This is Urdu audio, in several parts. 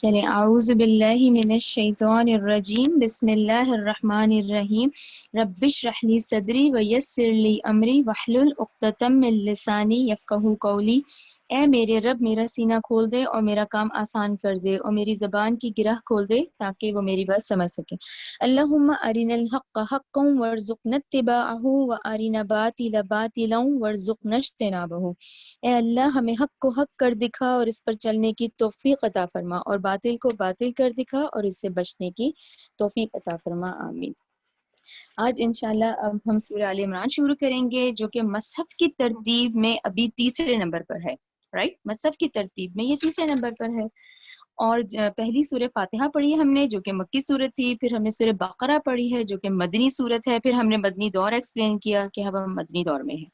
چلیں اعوذ باللہ من الشیطان الرجیم بسم اللہ الرحمن الرحیم رب اشرح لی صدری ویسر لی امری واحلل عقدۃ من لسانی یفقہوا قولی۔ اے میرے رب میرا سینہ کھول دے اور میرا کام آسان کر دے اور میری زبان کی گرہ کھول دے تاکہ وہ میری بات سمجھ سکے۔ اللہم ارنا الحق حقا وارزقنا اتباعہ وارنا باطلا باطلا وارزقنا اجتنابہ۔ اے اللہ ہمیں حق کو حق کر دکھا اور اس پر چلنے کی توفیق عطا فرما، اور باطل کو باطل کر دکھا اور اس سے بچنے کی توفیق عطا فرما، آمین۔ آج انشاءاللہ اب ہم سورہ آل عمران شروع کریں گے، جو کہ مصحف کی ترتیب میں ابھی تیسرے نمبر پر ہے، رائٹ؟ مصحف کی ترتیب میں یہ تیسرے نمبر پر ہے۔ اور پہلی سورہ فاتحہ پڑھی ہے ہم نے، جو کہ مکی سورت تھی، پھر ہم نے سورہ بقرہ پڑھی ہے جو کہ مدنی سورت ہے، پھر ہم نے مدنی دور ایکسپلین کیا کہ اب ہم مدنی دور میں ہیں۔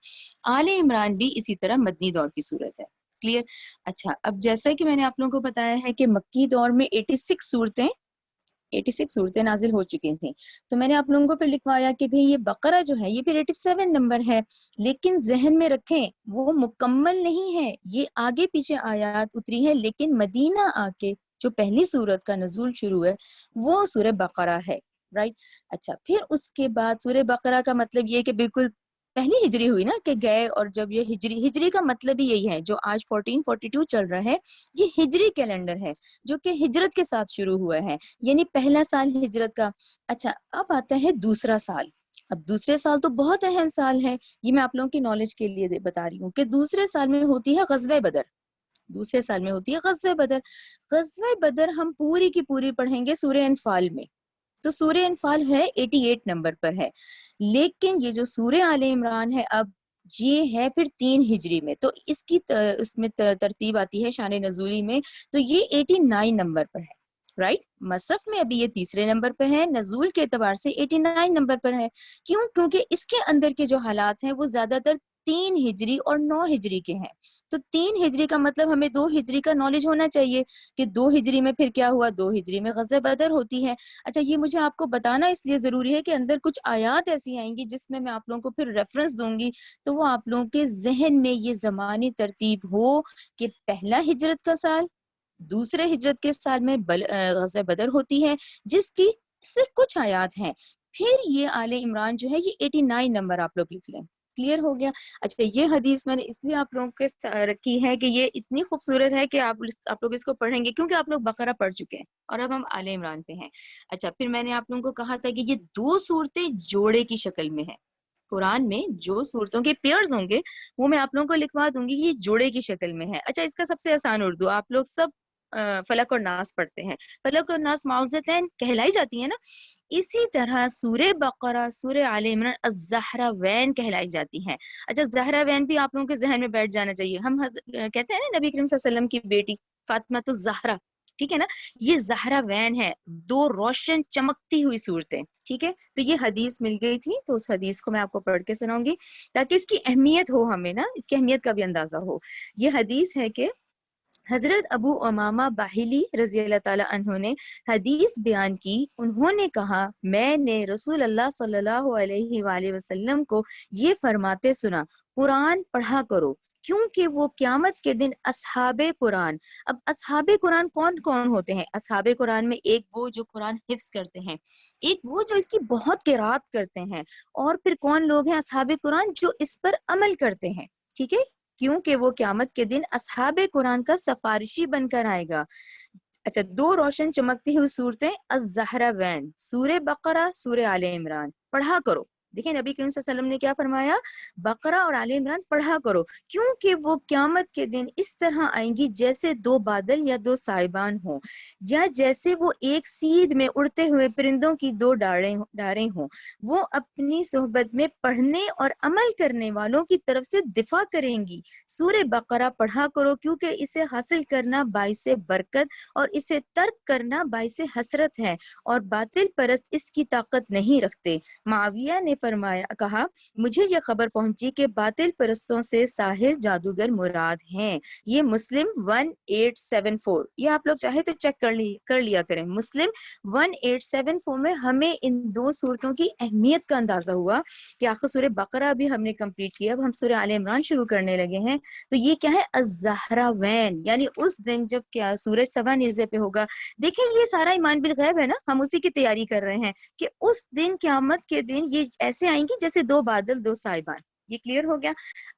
آل عمران بھی اسی طرح مدنی دور کی سورت ہے، کلیئر؟ اچھا، اب جیسا کہ میں نے آپ لوگوں کو بتایا ہے کہ مکی دور میں 86 صورتیں نازل ہو چکی تھیں، تو میں نے آپ لوگوں کو پھر لکھوایا کہ بھئی یہ بقرہ جو ہے یہ پھر 87 نمبر ہے، لیکن ذہن میں رکھیں وہ مکمل نہیں ہے، یہ آگے پیچھے آیات اتری ہے، لیکن مدینہ آ کے جو پہلی سورت کا نزول شروع ہے وہ سورہ بقرہ ہے، رائٹ؟ اچھا، پھر اس کے بعد سورہ بقرہ کا مطلب یہ کہ بالکل پہلی ہجری ہوئی نا کہ گئے، اور جب یہ ہجری کا مطلب ہی یہی ہے جو آج 1442 چل رہا ہے، یہ ہجری کیلنڈر ہے جو کہ ہجرت کے ساتھ شروع ہوا ہے، یعنی پہلا سال ہجرت کا۔ اچھا، اب آتا ہے دوسرا سال۔ اب دوسرے سال تو بہت اہم سال ہے، یہ میں آپ لوگوں کی نالج کے لیے بتا رہی ہوں کہ دوسرے سال میں ہوتی ہے غزوہ بدر۔ دوسرے سال میں ہوتی ہے غزوہ بدر۔ غزوہ بدر ہم پوری کی پوری پڑھیں گے سورہ انفال میں، تو سورہ انفال ہے 88 نمبر پر ہے، لیکن یہ جو سورہ آل عمران ہے اب یہ ہے پھر 3 ہجری میں، تو اس کی اس میں ترتیب آتی ہے شان نزولی میں، تو یہ 89 نمبر پر ہے، رائٹ؟ مصحف میں ابھی یہ تیسرے نمبر پہ ہے، نزول کے اعتبار سے 89 نمبر پر ہے۔ کیوں؟ کیونکہ اس کے اندر کے جو حالات ہیں وہ زیادہ تر 3 ہجری اور 9 ہجری کے ہیں، تو 3 ہجری کا مطلب ہمیں 2 ہجری کا نالج ہونا چاہیے کہ 2 ہجری میں پھر کیا ہوا، 2 ہجری میں غزوہ بدر ہوتی ہے۔ اچھا، یہ مجھے آپ کو بتانا اس لیے ضروری ہے کہ اندر کچھ آیات ایسی آئیں گی جس میں آپ لوگوں کو پھر ریفرنس دوں گی، تو وہ آپ لوگوں کے ذہن میں یہ زمانی ترتیب ہو کہ پہلا ہجرت کا سال، دوسرے ہجرت کے سال میں غزوہ بدر ہوتی ہے جس کی صرف کچھ آیات ہیں، پھر یہ آل عمران جو ہے یہ 89 نمبر آپ لوگ لکھ لیں، کلیئر ہو گیا؟ اچھا، یہ حدیث میں نے اس لیے آپ لوگوں کے رکھی ہے کہ یہ اتنی خوبصورت ہے کہ آپ لوگ اس کو پڑھیں گے، کیونکہ آپ لوگ بقرہ پڑھ چکے ہیں اور اب ہم آل عمران پہ ہیں۔ اچھا، پھر میں نے آپ لوگوں کو کہا تھا کہ یہ 2 صورتیں جوڑے کی شکل میں ہیں، قرآن میں جو صورتوں کے پیئرز ہوں گے وہ میں آپ لوگوں کو لکھوا دوں گی، یہ جوڑے کی شکل میں ہے۔ اچھا، اس کا سب سے آسان اردو، آپ لوگ سب فلق اور ناس پڑھتے ہیں، فلق اور ناس معوذتین کہلائی جاتی ہیں نا، اسی طرح سورہ بقرہ، سورہ آل عمران الزہراوین کہلائی جاتی ہیں۔ اچھا، زہراوین بھی آپ لوگوں کے ذہن میں بیٹھ جانا چاہیے، ہم کہتے ہیں نا نبی کریم صلی اللہ علیہ وسلم کی بیٹی فاطمہ الزہرا، ٹھیک ہے نا، یہ زہراوین ہے، 2 روشن چمکتی ہوئی صورتیں، ٹھیک ہے؟ تو یہ حدیث مل گئی تھی، تو اس حدیث کو میں آپ کو پڑھ کے سناؤں گی تاکہ اس کی اہمیت ہو، ہمیں نا اس کی اہمیت کا بھی اندازہ ہو۔ یہ حدیث ہے کہ حضرت ابو امامہ باہلی رضی اللہ تعالی عنہ نے حدیث بیان کی، انہوں نے کہا میں نے رسول اللہ صلی اللہ علیہ وآلہ وسلم کو یہ فرماتے سنا، قرآن پڑھا کرو کیونکہ وہ قیامت کے دن اصحاب قرآن۔ اب اصحاب قرآن کون کون ہوتے ہیں؟ اصحاب قرآن میں ایک وہ جو قرآن حفظ کرتے ہیں، ایک وہ جو اس کی بہت قرات کرتے ہیں، اور پھر کون لوگ ہیں اصحاب قرآن؟ جو اس پر عمل کرتے ہیں، ٹھیک ہے؟ کیونکہ وہ قیامت کے دن اصحاب قرآن کا سفارشی بن کر آئے گا۔ اچھا، 2 روشن چمکتی ہوئی صورتیں الزہراوین، سورہ بقرہ، سورہ آل عمران پڑھا کرو۔ دیکھیں نبی کریم صلی اللہ علیہ وسلم نے کیا فرمایا، بقرہ اور آل عمران پڑھا کرو کیونکہ وہ قیامت کے دن اس طرح آئیں گی جیسے 2 بادل یا 2 سائبان ہوں، یا جیسے وہ ایک سیدھ میں اڑتے ہوئے پرندوں کی 2 ڈاریں ہوں، وہ اپنی صحبت میں پڑھنے اور عمل کرنے والوں کی طرف سے دفاع کریں گی۔ سورہ بقرہ پڑھا کرو کیونکہ اسے حاصل کرنا باعث برکت اور اسے ترک کرنا باعث حسرت ہے، اور باطل پرست اس کی طاقت نہیں رکھتے۔ معاویہ نے فرمایا کہا مجھے یہ خبر پہنچی کہ باطل پرستوں سے ساحر جادوگر مراد ہیں. یہ مسلم 1874، یہ آپ لوگ چاہے تو چیک کر لیا کریں. مسلم 1874 میں ہمیں ان دو صورتوں کی اہمیت کا اندازہ ہوا کہ آخر سورہ بقرہ بھی ہم نے کمپلیٹ کیا، اب ہم سورہ آل عمران شروع کرنے لگے ہیں. تو یہ کیا ہے؟ الزہراوین، یعنی اس دن جب کیا سورج سوا نیزے پہ ہوگا. دیکھیں یہ سارا ایمان بالغیب ہے نا، ہم اسی کی تیاری کر رہے ہیں کہ اس دن قیامت کے دن یہ ایسے آئیں گی جیسے دو بادل دو سائبان. یہ کلیئر ہو گیا؟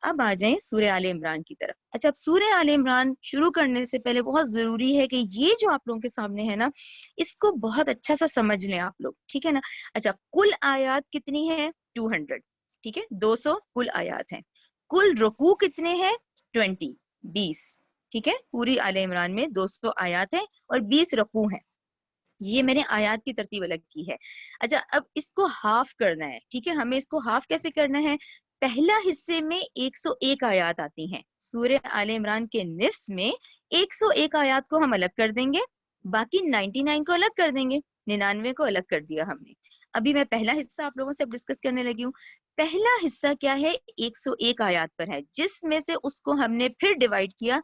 اب آ جائیں سورہ آل عمران کی طرف. اچھا، اب سورہ آل عمران شروع کرنے سے پہلے بہت ضروری ہے کہ یہ جو آپ لوگوں کے سامنے ہے نا، اس کو بہت اچھا سا سمجھ لیں آپ لوگ، ٹھیک ہے نا. اچھا، کل آیات کتنی ہے؟ 200، ٹھیک ہے، 200 کل آیات ہیں. کل رکوع کتنے ہیں؟ 20، ٹھیک ہے. پوری آل عمران میں 200 آیات ہیں اور 20 رکوع ہیں. یہ میں نے آیات کی ترتیب الگ کی ہے. اچھا، اب اس کو ہاف کرنا ہے، ٹھیک ہے. ہمیں اس کو ہاف کیسے کرنا ہے؟ پہلا حصے میں 101 آیات آتی ہیں. سورہ آل عمران کے نصف میں 101 آیات کو ہم الگ کر دیں گے، باقی 99 کو الگ کر دیں گے. 99 کو الگ کر دیا ہم نے. ابھی میں پہلا حصہ آپ لوگوں سے ڈسکس کرنے لگی ہوں. پہلا حصہ کیا ہے؟ 101 آیات پر ہے، جس میں سے اس کو ہم نے پھر ڈیوائیڈ کیا.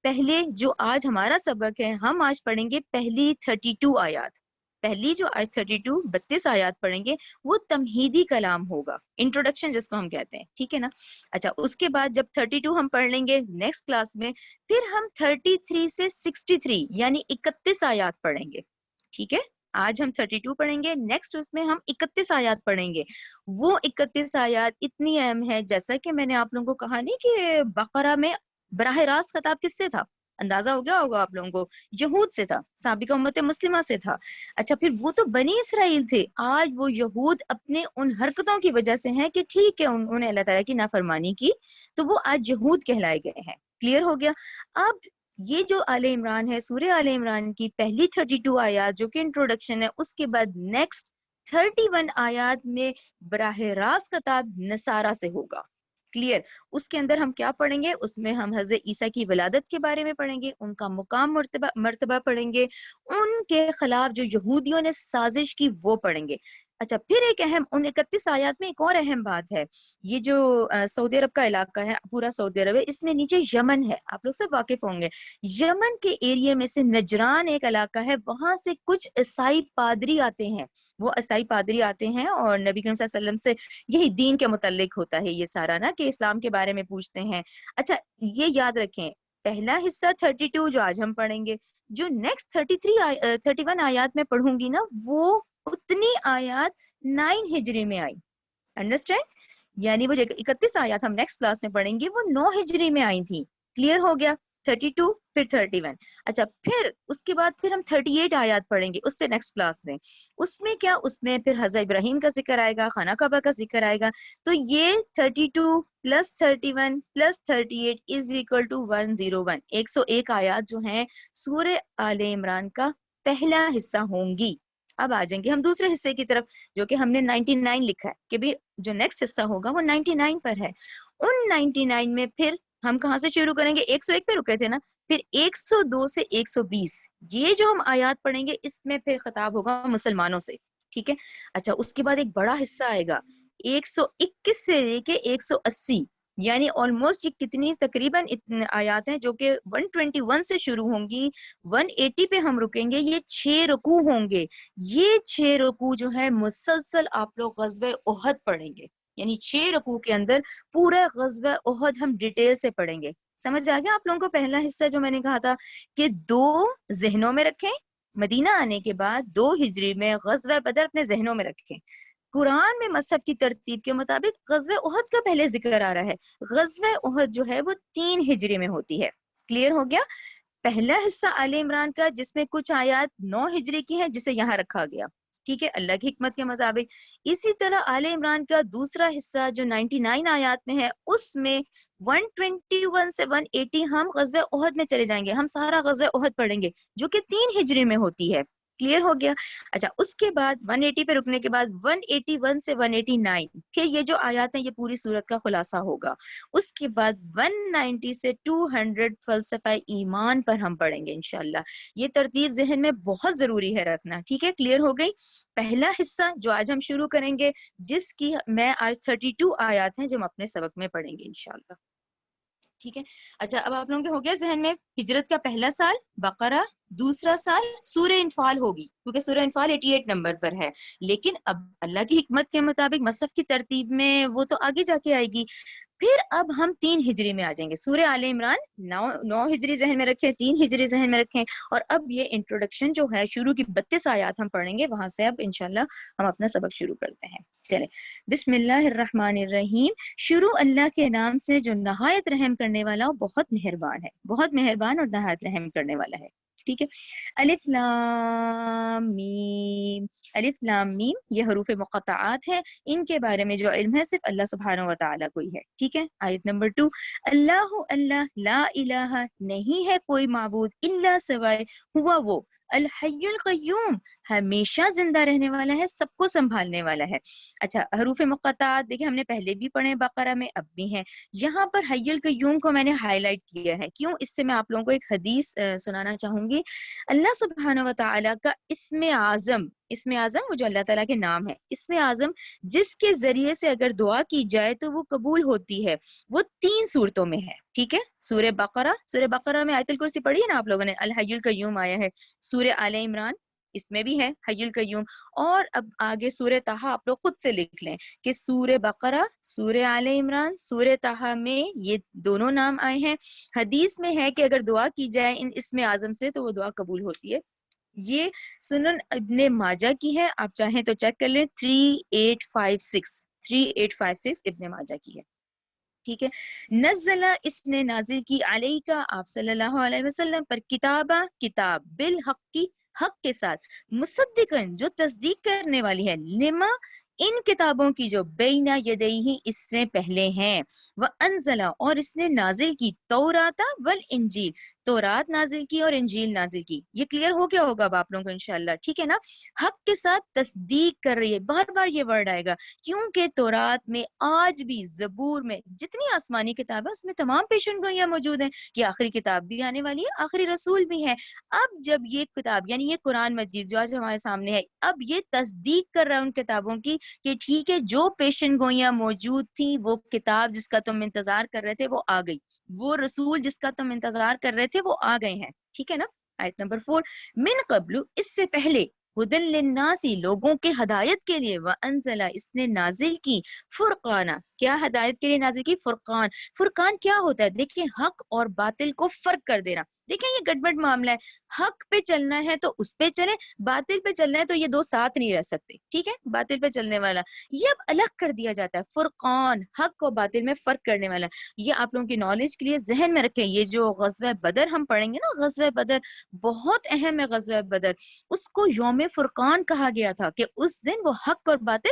پہلے جو آج ہمارا سبق ہے، ہم آج پڑھیں گے پہلی 32 آیات. پہلی جو آج 32 آیات پڑھیں گے وہ تمہیدی کلام ہوگا، انٹروڈکشن جس کو ہم کہتے ہیں، ٹھیک ہے نا. اچھا، اس کے بعد جب 32 ہم پڑھ لیں گے نیکسٹ کلاس میں، پھر ہم 33 سے 63 یعنی 31 آیات پڑھیں گے، ٹھیک ہے. آج ہم 32 پڑھیں گے، نیکسٹ اس میں ہم 31 آیات پڑھیں گے. وہ 31 آیات اتنی اہم ہے، جیسا کہ میں نے آپ لوگوں کو کہا نہیں کہ بقرہ میں براہ راست خطاب کس سے تھا؟ اندازہ ہو گیا ہوگا آپ لوگوں کو، یہود سے تھا، سابقہ امت مسلمہ سے تھا. اچھا، پھر وہ تو بنی اسرائیل تھے. آج وہ یہود اپنے ان حرکتوں کی وجہ سے ہیں کہ ٹھیک ہے انہوں نے اللہ تعالیٰ کی نافرمانی کی، تو وہ آج یہود کہلائے گئے ہیں. کلیئر ہو گیا؟ اب یہ جو آل عمران ہے، سورہ آل عمران کی پہلی 32 آیات جو کہ انٹروڈکشن ہے، اس کے بعد نیکسٹ 31 آیات میں براہ راست خطاب نصارہ سے ہوگا. کلیئر؟ اس کے اندر ہم کیا پڑھیں گے؟ اس میں ہم حضرت عیسیٰ کی ولادت کے بارے میں پڑھیں گے، ان کا مقام مرتبہ پڑھیں گے، ان کے خلاف جو یہودیوں نے سازش کی وہ پڑھیں گے. اچھا، پھر ایک اہم، ان 31 آیات میں ایک اور اہم بات ہے. یہ جو سعودی عرب کا علاقہ ہے، پورا سعودی عرب ہے، اس میں نیچے یمن ہے، آپ لوگ سب واقف ہوں گے. یمن کے ایریے میں سے نجران ایک علاقہ ہے، وہاں سے کچھ عیسائی پادری آتے ہیں. وہ عیسائی پادری آتے ہیں اور نبی کریم صلی اللہ علیہ وسلم سے یہی دین کے متعلق ہوتا ہے یہ سارا نا، کہ اسلام کے بارے میں پوچھتے ہیں. اچھا، یہ یاد رکھیں، پہلا حصہ 32 جو آج ہم پڑھیں گے، جو نیکسٹ 31 آیات میں پڑھوں گی نا، وہ اتنی آیات 9 ہجری میں آئی. انڈرسٹینڈ؟ یعنی وہ 31 آیات ہم نیکسٹ کلاس میں پڑھیں گے وہ 9 ہجری میں آئی تھی. کلیئر ہو گیا؟ 32 پھر 31. اچھا، پھر اس کے بعد پھر ہم 38 آیات پڑھیں گے اس سے نیکسٹ کلاس میں. اس میں کیا؟ اس میں پھر حضرت ابراہیم کا ذکر آئے گا، خانہ کعبہ کا ذکر آئے گا. تو یہ 32 plus 31 plus 38 is equal to 101. 101 آیات جو ہیں سورہ آل عمران کا پہلا حصہ ہوں گی. اب آ جائیں گے ہم دوسرے حصے کی طرف، جو کہ ہم نے 99 لکھا ہے کہ بھی جو نیکسٹ حصہ ہوگا وہ 99 پر ہے. ان 99 میں پھر ہم کہاں سے شروع کریں گے؟ 101 پہ رکے تھے نا، پھر 102 سے 120 یہ جو ہم آیات پڑھیں گے اس میں پھر خطاب ہوگا مسلمانوں سے، ٹھیک ہے. اچھا، اس کے بعد ایک بڑا حصہ آئے گا 121 سے لے کے 180، یعنی آلموسٹ یہ کتنی تقریباً آیات ہیں جو کہ 121 سے شروع ہوں گی، 180 پہ ہم رکیں گے. یہ 6 رکوع ہوں گے. یہ 6 رکوع جو ہے مسلسل آپ لوگ غزوہ احد پڑھیں گے، یعنی 6 رکوع کے اندر پورا غزوہ احد ہم ڈیٹیل سے پڑھیں گے. سمجھ آ گیا آپ لوگوں کو؟ پہلا حصہ جو میں نے کہا تھا کہ 2 ذہنوں میں رکھیں، مدینہ آنے کے بعد 2 ہجری میں غزوہ بدر اپنے ذہنوں میں رکھیں. قرآن میں مصحف کی ترتیب کے مطابق غزوہ احد کا پہلے ذکر آ رہا ہے. غزوہ احد جو ہے وہ 3 ہجری میں ہوتی ہے. کلیئر ہو گیا؟ پہلا حصہ آل عمران کا جس میں کچھ آیات 9 ہجری کی ہیں جسے یہاں رکھا گیا، ٹھیک ہے، اللہ کی حکمت کے مطابق. اسی طرح آل عمران کا دوسرا حصہ جو 99 آیات میں ہے، اس میں 121 سے 180 ہم غزوہ احد میں چلے جائیں گے. ہم سارا غزوہ احد پڑھیں گے جو کہ 3 ہجری میں ہوتی ہے. کلیئر ہو گیا. اچھا اس کے بعد 180 پہ رکنے کے بعد 181 سے 189 پھر یہ جو آیات ہیں یہ پوری سورت کا خلاصہ ہوگا. اس کے بعد 190 سے 200 فلسفہ ایمان پر ہم پڑھیں گے انشاءاللہ. یہ ترتیب ذہن میں بہت ضروری ہے رکھنا. ٹھیک ہے, کلیئر ہو گئی. پہلا حصہ جو آج ہم شروع کریں گے جس کی میں آج 32 آیات ہیں جو ہم اپنے سبق میں پڑھیں گے انشاءاللہ. ٹھیک ہے. اچھا اب آپ لوگوں کے ہو گیا ذہن میں ہجرت کا پہلا سال بقرہ, دوسرا سال سورہ انفال ہوگی کیونکہ سورہ انفال 88 نمبر پر ہے. لیکن اب اللہ کی حکمت کے مطابق مصحف کی ترتیب میں وہ تو آگے جا کے آئے گی. پھر اب ہم 3 ہجری میں آ جائیں گے. سورہ آل عمران 9 ہجری ذہن میں رکھیں, 3 ہجری ذہن میں رکھیں. اور اب یہ انٹروڈکشن جو ہے شروع کی 32 آیات ہم پڑھیں گے, وہاں سے اب انشاءاللہ ہم اپنا سبق شروع کرتے ہیں. چلیں بسم اللہ الرحمن الرحیم. شروع اللہ کے نام سے جو نہایت رحم کرنے والا اور بہت مہربان ہے, بہت مہربان اور نہایت رحم کرنے والا ہے. ٹھیک ہے. الف لام میم. الف لام میم یہ حروف مقطعات ہیں, ان کے بارے میں جو علم ہے صرف اللہ سبحانہ و تعالیٰ کو ہی ہے. ٹھیک ہے. آیت نمبر 2 اللہ اللہ لا الہ نہیں ہے کوئی معبود الا سوائے ہوا وہ الحی القیوم ہمیشہ زندہ رہنے والا ہے, سب کو سنبھالنے والا ہے. اچھا حروف مقطعات دیکھیں ہم نے پہلے بھی پڑھے بقرہ میں, اب بھی ہیں. یہاں پر حی القیوم کو میں نے ہائی لائٹ کیا ہے. کیوں؟ اس سے میں آپ لوگوں کو ایک حدیث سنانا چاہوں گی. اللہ سبحانہ و تعالیٰ کا اسم اعظم, اسم اعظم وہ جو اللہ تعالیٰ کے نام ہے, اسم اعظم جس کے ذریعے سے اگر دعا کی جائے تو وہ قبول ہوتی ہے, وہ 3 صورتوں میں ہے. ٹھیک ہے. سورہ بقرہ میں آیت الکرسی پڑھی ہے نا آپ لوگوں نے, الحی القیوم آیا ہے. سورہ آل عمران اس میں بھی ہے حی القیوم. اور اب آگے سورہ طہ آپ لوگ خود سے لکھ لیں کہ سورہ بقرہ, سورہ آل عمران, سورہ طہ میں یہ دونوں نام آئے ہیں. حدیث میں ہے کہ اگر دعا کی جائے ان اسم اعظم سے تو وہ دعا قبول ہوتی ہے. یہ سنن ابن ماجہ کی ہے, آپ چاہیں تو چیک کر لیں. 3856 ابن ماجہ کی ہے. ٹھیک ہے. نزلہ اس نے نازل کی علیکہ آپ صلی اللہ علیہ وسلم پر کتابہ کتاب بالحق کی حق کے ساتھ, مصدقن جو تصدیق کرنے والی ہے, لما ان کتابوں کی جو بینا یدیہ اس سے پہلے ہیں, وانزلہ اور اس نے نازل کی توراتا والانجیل, تورات نازل کی اور انجیل نازل کی. یہ کلیئر ہو گیا ہوگا اب آپ لوگوں کو انشاءاللہ. ٹھیک ہے نا. حق کے ساتھ تصدیق کر رہی ہے, بار بار یہ ورڈ آئے گا کیونکہ تورات میں آج بھی, زبور میں جتنی آسمانی کتاب ہے اس میں تمام پیشن گوئیاں موجود ہیں کہ آخری کتاب بھی آنے والی ہے, آخری رسول بھی ہے. اب جب یہ کتاب یعنی یہ قرآن مجید جو آج ہمارے سامنے ہے, اب یہ تصدیق کر رہا ہے ان کتابوں کی کہ ٹھیک ہے جو پیشن گوئیاں موجود تھیں, وہ کتاب جس کا تم انتظار کر رہے تھے وہ آ گئی, وہ رسول جس کا تم انتظار کر رہے تھے وہ آ گئے ہیں. ٹھیک ہے نا. آیت نمبر 4 من قبل اس سے پہلے, ہدن للناسی لوگوں کے ہدایت کے لیے, وانزلہ اس نے نازل کی فرقانہ, کیا ہدایت کے لیے نازل کی؟ فرقان. فرقان کیا ہوتا ہے؟ دیکھیں حق اور باطل کو فرق کر دینا. دیکھیں یہ گڑبڑ معاملہ ہے, حق پہ چلنا ہے تو اس پہ چلے, باطل پہ چلنا ہے تو یہ دو ساتھ نہیں رہ سکتے. ٹھیک ہے. باطل پہ چلنے والا یہ اب الگ کر دیا جاتا ہے, فرقان حق اور باطل میں فرق کرنے والا. یہ آپ لوگوں کی نالج کے لیے ذہن میں رکھیں. یہ جو غزوہ بدر ہم پڑھیں گے نا, غزوہ بدر بہت اہم ہے. غزوہ بدر اس کو یوم فرقان کہا گیا تھا کہ اس دن وہ حق اور باطل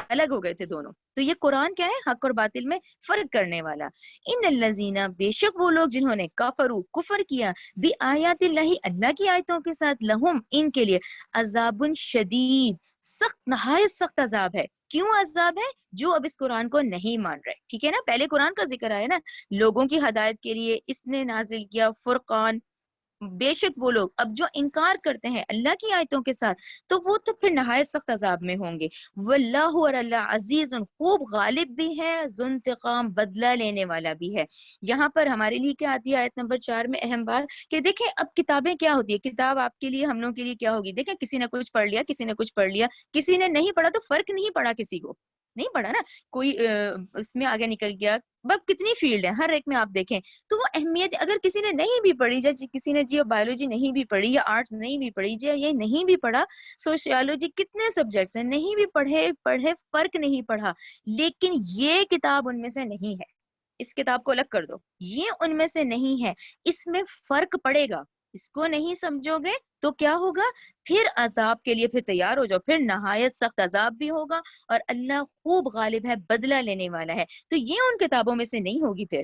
الگ ہو گئے تھے دونوں. تو یہ قرآن کیا ہے؟ حق اور باطل میں فرق کرنے والا. ان الذین بے شک وہ لوگ جنہوں نے کفروا کفر کیا, بھی آیات اللہ اللہ کی آیتوں کے ساتھ, لہم ان کے لیے عذاب شدید سخت نہایت سخت عذاب ہے. کیوں عذاب ہے؟ جو اب اس قرآن کو نہیں مان رہے. ٹھیک ہے نا. پہلے قرآن کا ذکر آیا نا, لوگوں کی ہدایت کے لیے اس نے نازل کیا فرقان. بے شک وہ لوگ اب جو انکار کرتے ہیں اللہ کی آیتوں کے ساتھ تو وہ تو پھر نہایت سخت عذاب میں ہوں گے. واللہ اور اللہ عزیز خوب غالب بھی ہے, ذو انتقام بدلہ لینے والا بھی ہے. یہاں پر ہمارے لیے کیا آتی ہے آیت نمبر 4 میں اہم بات کہ دیکھیں اب کتابیں کیا ہوتی ہے. کتاب آپ کے لیے ہم لوگوں کے لیے کیا ہوگی؟ دیکھیں کسی نے کچھ پڑھ لیا, کسی نے کچھ پڑھ لیا, کسی نے نہیں پڑھا تو فرق نہیں پڑا, کسی کو نہیں پڑھا نا, کوئی اس میں آگے نکل گیا. اب کتنی فیلڈ ہے, ہر ایک میں آپ دیکھیں تو وہ اہمیت, اگر کسی نے نہیں بھی پڑھی, جیسے کسی نے جیو بایولوجی نہیں بھی پڑھی یا آرٹس نہیں بھی پڑھی, یا یہ نہیں بھی پڑھا, سوشیالوجی, کتنے سبجیکٹس ہیں, نہیں بھی پڑھے فرق نہیں پڑھا, لیکن یہ کتاب ان میں سے نہیں ہے. اس کتاب کو الگ کر دو, یہ ان میں سے نہیں ہے, اس میں فرق پڑے گا. اس کو نہیں سمجھو گے تو کیا ہوگا؟ پھر عذاب کے لیے پھر تیار ہو جاؤ, پھر نہایت سخت عذاب بھی ہوگا, اور اللہ خوب غالب ہے, بدلہ لینے والا ہے. تو یہ ان کتابوں میں سے نہیں ہوگی. پھر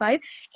5,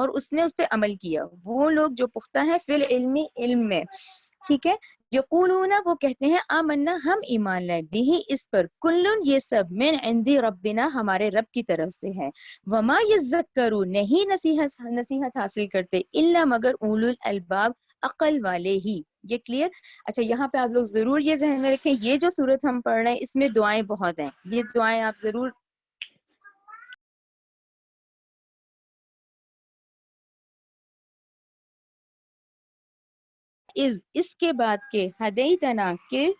اور اس نے اس پہ عمل کیا، وہ لوگ جو پختہ ہیں فی العلم، علم میں، ٹھیک ہے، یقولون وہ کہتے ہیں آمنا ہم ایمان لائے، بھی اس پر، کلن یہ سب من عندی ربنا ہمارے رب کی طرف سے ہے، وما یذکرون نہیں نصیحت حاصل کرتے الا مگر اولو الالباب عقل والے ہی۔ یہ کلیئر؟ اچھا یہاں پہ آپ لوگ ضرور یہ ذہن میں رکھیں، یہ جو صورت ہم پڑھ رہے ہیں اس میں دعائیں بہت ہیں، یہ دعائیں آپ ضرور اس کے بعد کے ہدیتنا کہ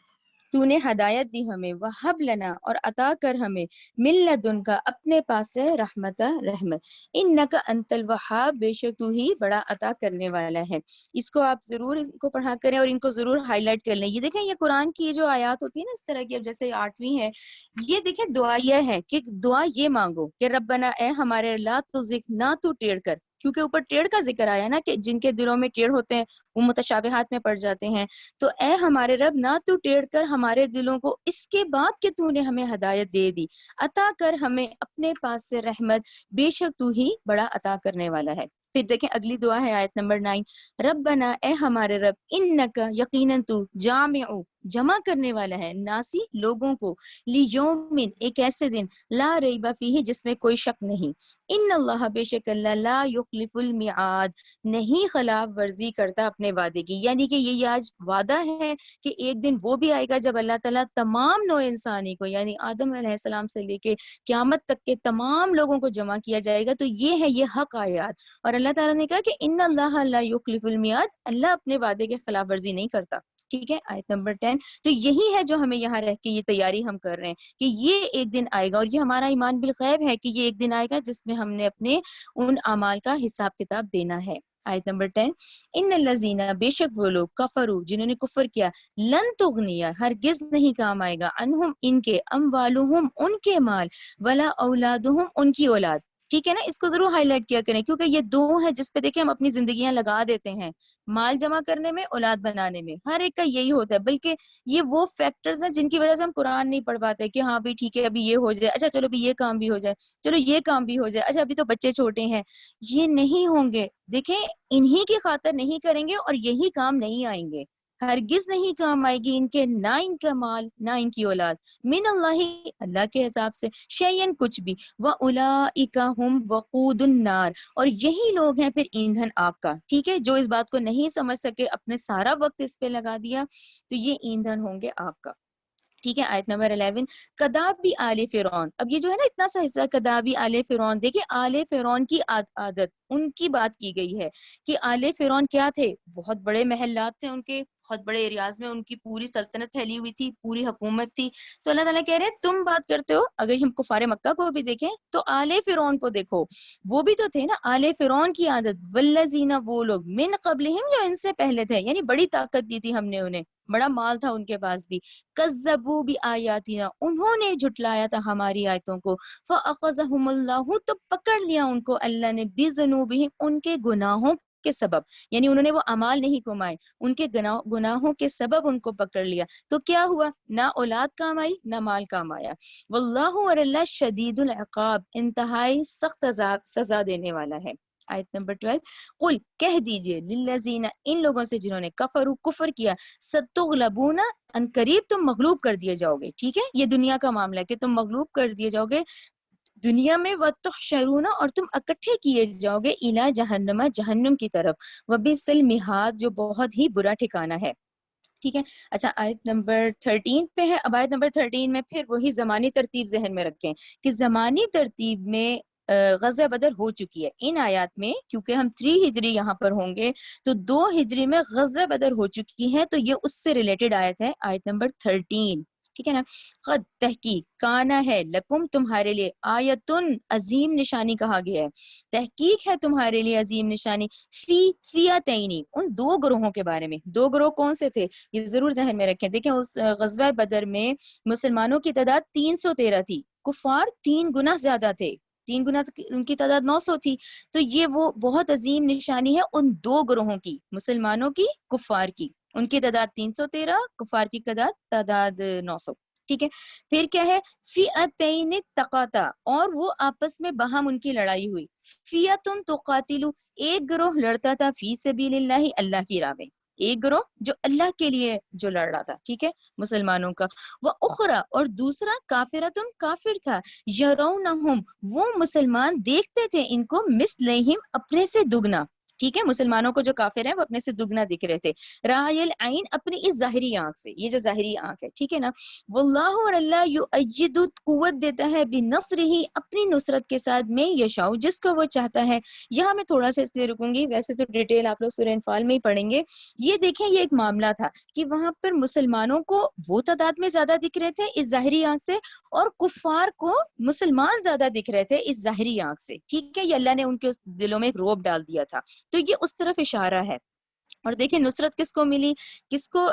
تو نے ہدایت دی ہمیں، وہب لنا اور عطا کر ہمیں، من لدن کا اپنے پاس سے، رحمت رحمت، انک انت الوہاب بے شک تو ہی بڑا عطا کرنے والا ہے۔ اس کو آپ ضرور ان کو پڑھا کریں اور ان کو ضرور ہائی لائٹ کر لیں۔ یہ دیکھیں یہ قرآن کی جو آیات ہوتی ہے نا اس طرح کی، اب جیسے 8ویں ہے، یہ دیکھیں دعا یہ ہے کہ دعا یہ مانگو کہ ربنا اے ہمارے، لا تزغ نہ تو ٹیڑھ کر، کیونکہ اوپر ٹیڑھ کا ذکر آیا نا کہ جن کے دلوں میں ٹیڑھ ہوتے ہیں وہ متشابہات میں پڑ جاتے ہیں، تو اے ہمارے رب نہ تو ٹیڑھ کر ہمارے دلوں کو اس کے بعد کہ تو نے ہمیں ہدایت دے دی، عطا کر ہمیں اپنے پاس سے رحمت، بے شک تو ہی بڑا عطا کرنے والا ہے۔ پھر دیکھیں اگلی دعا ہے آیت نمبر 9، ربنا اے ہمارے رب، انکا یقیناً تو، جامع جمع کرنے والا ہے، ناسی لوگوں کو، لیومن ایک ایسے دن، لا ریب فیہ جس میں کوئی شک نہیں، ان اللہ بے شک اللہ، لا یخلف المیعاد نہیں خلاف ورزی کرتا اپنے وعدے کی، یعنی کہ یہ آج وعدہ ہے کہ ایک دن وہ بھی آئے گا جب اللہ تعالیٰ تمام نوع انسانی کو، یعنی آدم علیہ السلام سے لے کے قیامت تک کے تمام لوگوں کو جمع کیا جائے گا، تو یہ ہے یہ حق آیات، اور اللہ تعالیٰ نے کہا کہ ان اللہ لا یخلف المیعاد، اللہ اپنے وعدے کے خلاف ورزی نہیں کرتا۔ ٹھیک ہے، آیت نمبر 10، تو یہی ہے جو ہمیں یہاں رہ کے یہ تیاری ہم کر رہے ہیں کہ یہ ایک دن آئے گا، اور یہ ہمارا ایمان بالغیب ہے کہ یہ ایک دن آئے گا جس میں ہم نے اپنے ان اعمال کا حساب کتاب دینا ہے۔ آیت نمبر 10، ان الذین بے شک وہ لوگ، کفروا جنہوں نے کفر کیا، لن تغنیا ہرگز نہیں کام آئے گا، عنہم ان کے، اموالہم ان کے مال، ولا اولادہم ان کی اولاد۔ ٹھیک ہے نا، اس کو ضرور ہائی لائٹ کیا کریں کیونکہ یہ دو ہیں جس پہ دیکھیں ہم اپنی زندگیاں لگا دیتے ہیں، مال جمع کرنے میں، اولاد بنانے میں، ہر ایک کا یہی ہوتا ہے، بلکہ یہ وہ فیکٹرز ہیں جن کی وجہ سے ہم قرآن نہیں پڑھ پاتے کہ ہاں بھی ٹھیک ہے ابھی یہ ہو جائے، اچھا چلو ابھی یہ کام بھی ہو جائے، چلو یہ کام بھی ہو جائے، اچھا ابھی تو بچے چھوٹے ہیں، یہ نہیں ہوں گے، دیکھیں انہی کی خاطر نہیں کریں گے اور یہی کام نہیں آئیں گے، ہرگز نہیں کام آئے گی ان کے، نہ ان کا مال نہ ان کی اولاد، من اللہ اللہ کے حساب سے، شیئن کچھ بھی، وَأُولَئِكَ هُمْ وَقُودُ النَّارِ اور یہی لوگ ہیں پھر ایندھن آگ کا۔ ٹھیک ہے، جو اس بات کو نہیں سمجھ سکے، اپنے سارا وقت اس پہ لگا دیا، تو یہ ایندھن ہوں گے آگ کا۔ ٹھیک ہے، آیت نمبر 11، کدابی آل فرعون، اب یہ جو ہے نا اتنا سا حصہ کدابی آل فرعون، دیکھیں آل فرعون کی عادت، ان کی بات کی گئی ہے کہ آل فرعون کیا تھے، بہت بڑے محلات تھے ان کے، بہت بڑے ایریاز میں ان کی پوری سلطنت پھیلی ہوئی تھی، پوری حکومت تھی، تو اللہ تعالیٰ کہہ رہے ہیں تم بات کرتے ہو، اگر ہم کفار مکہ کو بھی دیکھیں تو آل فرعون کو دیکھو، وہ بھی تو تھے نا، آل فرعون کی عادت، والذین وہ لوگ، من قبلہم جو ان سے پہلے تھے، یعنی بڑی طاقت دی تھی ہم نے انہیں، بڑا مال تھا ان کے پاس بھی، کذبوا بآیاتنا انہوں نے جھٹلایا تھا ہماری آیتوں کو، فاخذہم اللہ تو پکڑ لیا ان کو اللہ نے، بذنوبہم ان کے گناہوں کے سبب، یعنی انہوں نے وہ اعمال نہیں کمائے، ان کے گناہوں کے سبب ان کو پکڑ لیا، تو کیا ہوا، نہ اولاد کام آئی نہ مال کام آیا، واللہ اور اللہ شدید العقاب انتہائی سخت سزا دینے والا ہے۔ آیت نمبر 12، قل کہہ دیجئے، للذین ان لوگوں سے جنہوں نے کفروا کفر کیا، ستغلبون ان قریب تم مغلوب کر دیے جاؤ گے، ٹھیک ہے، یہ دنیا کا معاملہ ہے کہ تم مغلوب کر دیے جاؤ گے دنیا میں، وتحشرون اور تم اکٹھے کیے جاؤ گے، الی جہنم جہنم کی طرف، وبئس المہاد جو بہت ہی برا ٹھکانہ ہے۔ ٹھیک ہے، اچھا آیت نمبر 13 پہ ہے، اب آیت نمبر 13 میں پھر وہی زمانی ترتیب ذہن میں رکھیں کہ زمانی ترتیب میں غزوہ بدر ہو چکی ہے ان آیات میں، کیونکہ ہم 3 ہجری یہاں پر ہوں گے تو 2 ہجری میں غزوہ بدر ہو چکی ہے، تو یہ اس سے ریلیٹڈ آیت ہے، آیت نمبر 13، ٹھیک ہے نا، قد تحقیق، کانا ہے، لکم تمہارے لیے، آیتن عظیم نشانی کہا گیا ہے، تحقیق ہے تمہارے لیے عظیم نشانی، فی فیاتینی ان 2 گروہوں کے بارے میں، 2 گروہ کون سے تھے یہ ضرور ذہن میں رکھیں، دیکھیں اس غزوہ بدر میں مسلمانوں کی تعداد 313 تھی، کفار 3 گنا زیادہ تھے، 3 گنا ان کی تعداد 900 تھی، تو یہ وہ بہت عظیم نشانی ہے ان 2 گروہوں کی، مسلمانوں کی کفار کی، ان کی تعداد 313، کفار کی تعداد 900، ٹھیک ہے، پھر کیا ہے، فئتین تقاتا اور وہ آپس میں باہم ان کی لڑائی ہوئی، فئتن تقاتل ایک گروہ لڑتا تھا فی سبیل اللہ، اللہ کی راہ میں، ایک گروہ جو اللہ کے لیے جو لڑ رہا تھا، ٹھیک ہے، مسلمانوں کا، وہ اخرا اور دوسرا کافرتن کافر تھا، یرونہم وہ مسلمان دیکھتے تھے ان کو مثلہم اپنے سے دگنا، ٹھیک ہے، مسلمانوں کو جو کافر ہیں وہ اپنے سے دگنا دکھ رہے تھے، رائل عین اپنی اس ظاہری آنکھ سے، یہ جو ظاہری آنکھ ہے، ٹھیک ہے نا، واللہ اور اللہ یؤید قوت دیتا ہے بنصرہ اپنی نصرت کے ساتھ میں یشاء جس کو وہ چاہتا ہے۔ یہاں میں تھوڑا سا اس لیے رکوں گی، ویسے تو ڈیٹیل آپ لوگ سورہ انفال میں ہی پڑھیں گے۔ یہ دیکھیں یہ ایک معاملہ تھا کہ وہاں پر مسلمانوں کو وہ تعداد میں زیادہ دکھ رہے تھے اس ظاہری آنکھ سے، اور کفار کو مسلمان زیادہ دکھ رہے تھے اس ظاہری آنکھ سے، ٹھیک ہے، یہ اللہ نے ان کے دلوں میں ایک روب ڈال دیا تھا، تو یہ اس طرف اشارہ ہے۔ اور دیکھیں نصرت کس کو ملی، کس کو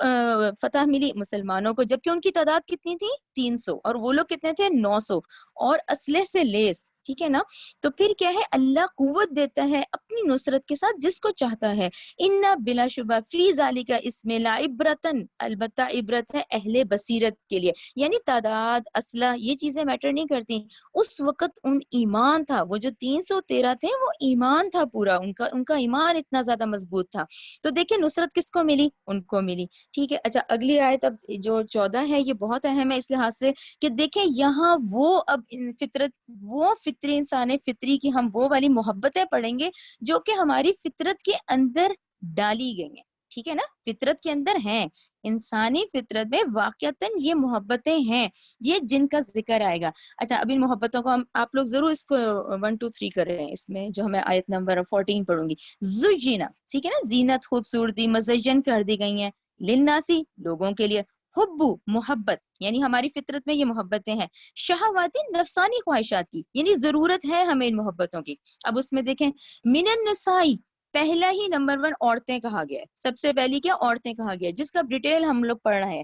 فتح ملی، مسلمانوں کو، جبکہ ان کی تعداد کتنی تھی 300، اور وہ لوگ کتنے تھے 900، اور اسلحے سے لیس، ٹھیک ہے نا، تو پھر کیا ہے، اللہ قوت دیتا ہے اپنی نصرت کے ساتھ جس کو چاہتا ہے۔ ان بلا شبہ فی ذالک اس میں لعبرتن البتہ عبرت ہے اہل بصیرت کے لیے، یعنی تعداد اسلحہ یہ چیزیں میٹر نہیں کرتی، اس وقت ان ایمان تھا، وہ جو 313 تھے وہ ایمان تھا پورا، ان کا ایمان اتنا زیادہ مضبوط تھا۔ تو دیکھیں نصرت کس کو ملی، ان کو ملی، ٹھیک ہے۔ اچھا اگلی آیت اب جو 14 ہے یہ بہت اہم ہے اس لحاظ سے کہ دیکھیں یہاں وہ اب فطرت، وہ فطری انسان فطری کی ہم وہ والی محبتیں پڑھیں گے جو کہ ہماری فطرت کے اندر ڈالی گئی ہیں، ٹھیک ہے نا، فطرت کے اندر ہیں، انسانی فطرت میں واقعتاً یہ محبتیں ہیں، یہ جن کا ذکر آئے گا۔ اچھا اب ان محبتوں کو آپ لوگ ضرور اس کو 1 2 3 کر رہے ہیں، اس میں جو میں آیت نمبر 14 پڑھوں گی، زینا، ٹھیک ہے نا، زینت خوبصورتی مزین کر دی گئی ہیں، للناسی لوگوں کے لیے، حبو محبت یعنی ہماری فطرت میں یہ محبتیں ہیں، شہواتی نفسانی خواہشات کی یعنی ضرورت ہے ہمیں ان محبتوں کی۔ اب اس میں دیکھیں من النسائی پہلا ہی نمبر 1 عورتیں کہا گیا ہے، سب سے پہلی کیا عورتیں کہا گیا ہے، جس کا ڈیٹیل ہم لوگ پڑھ رہے ہیں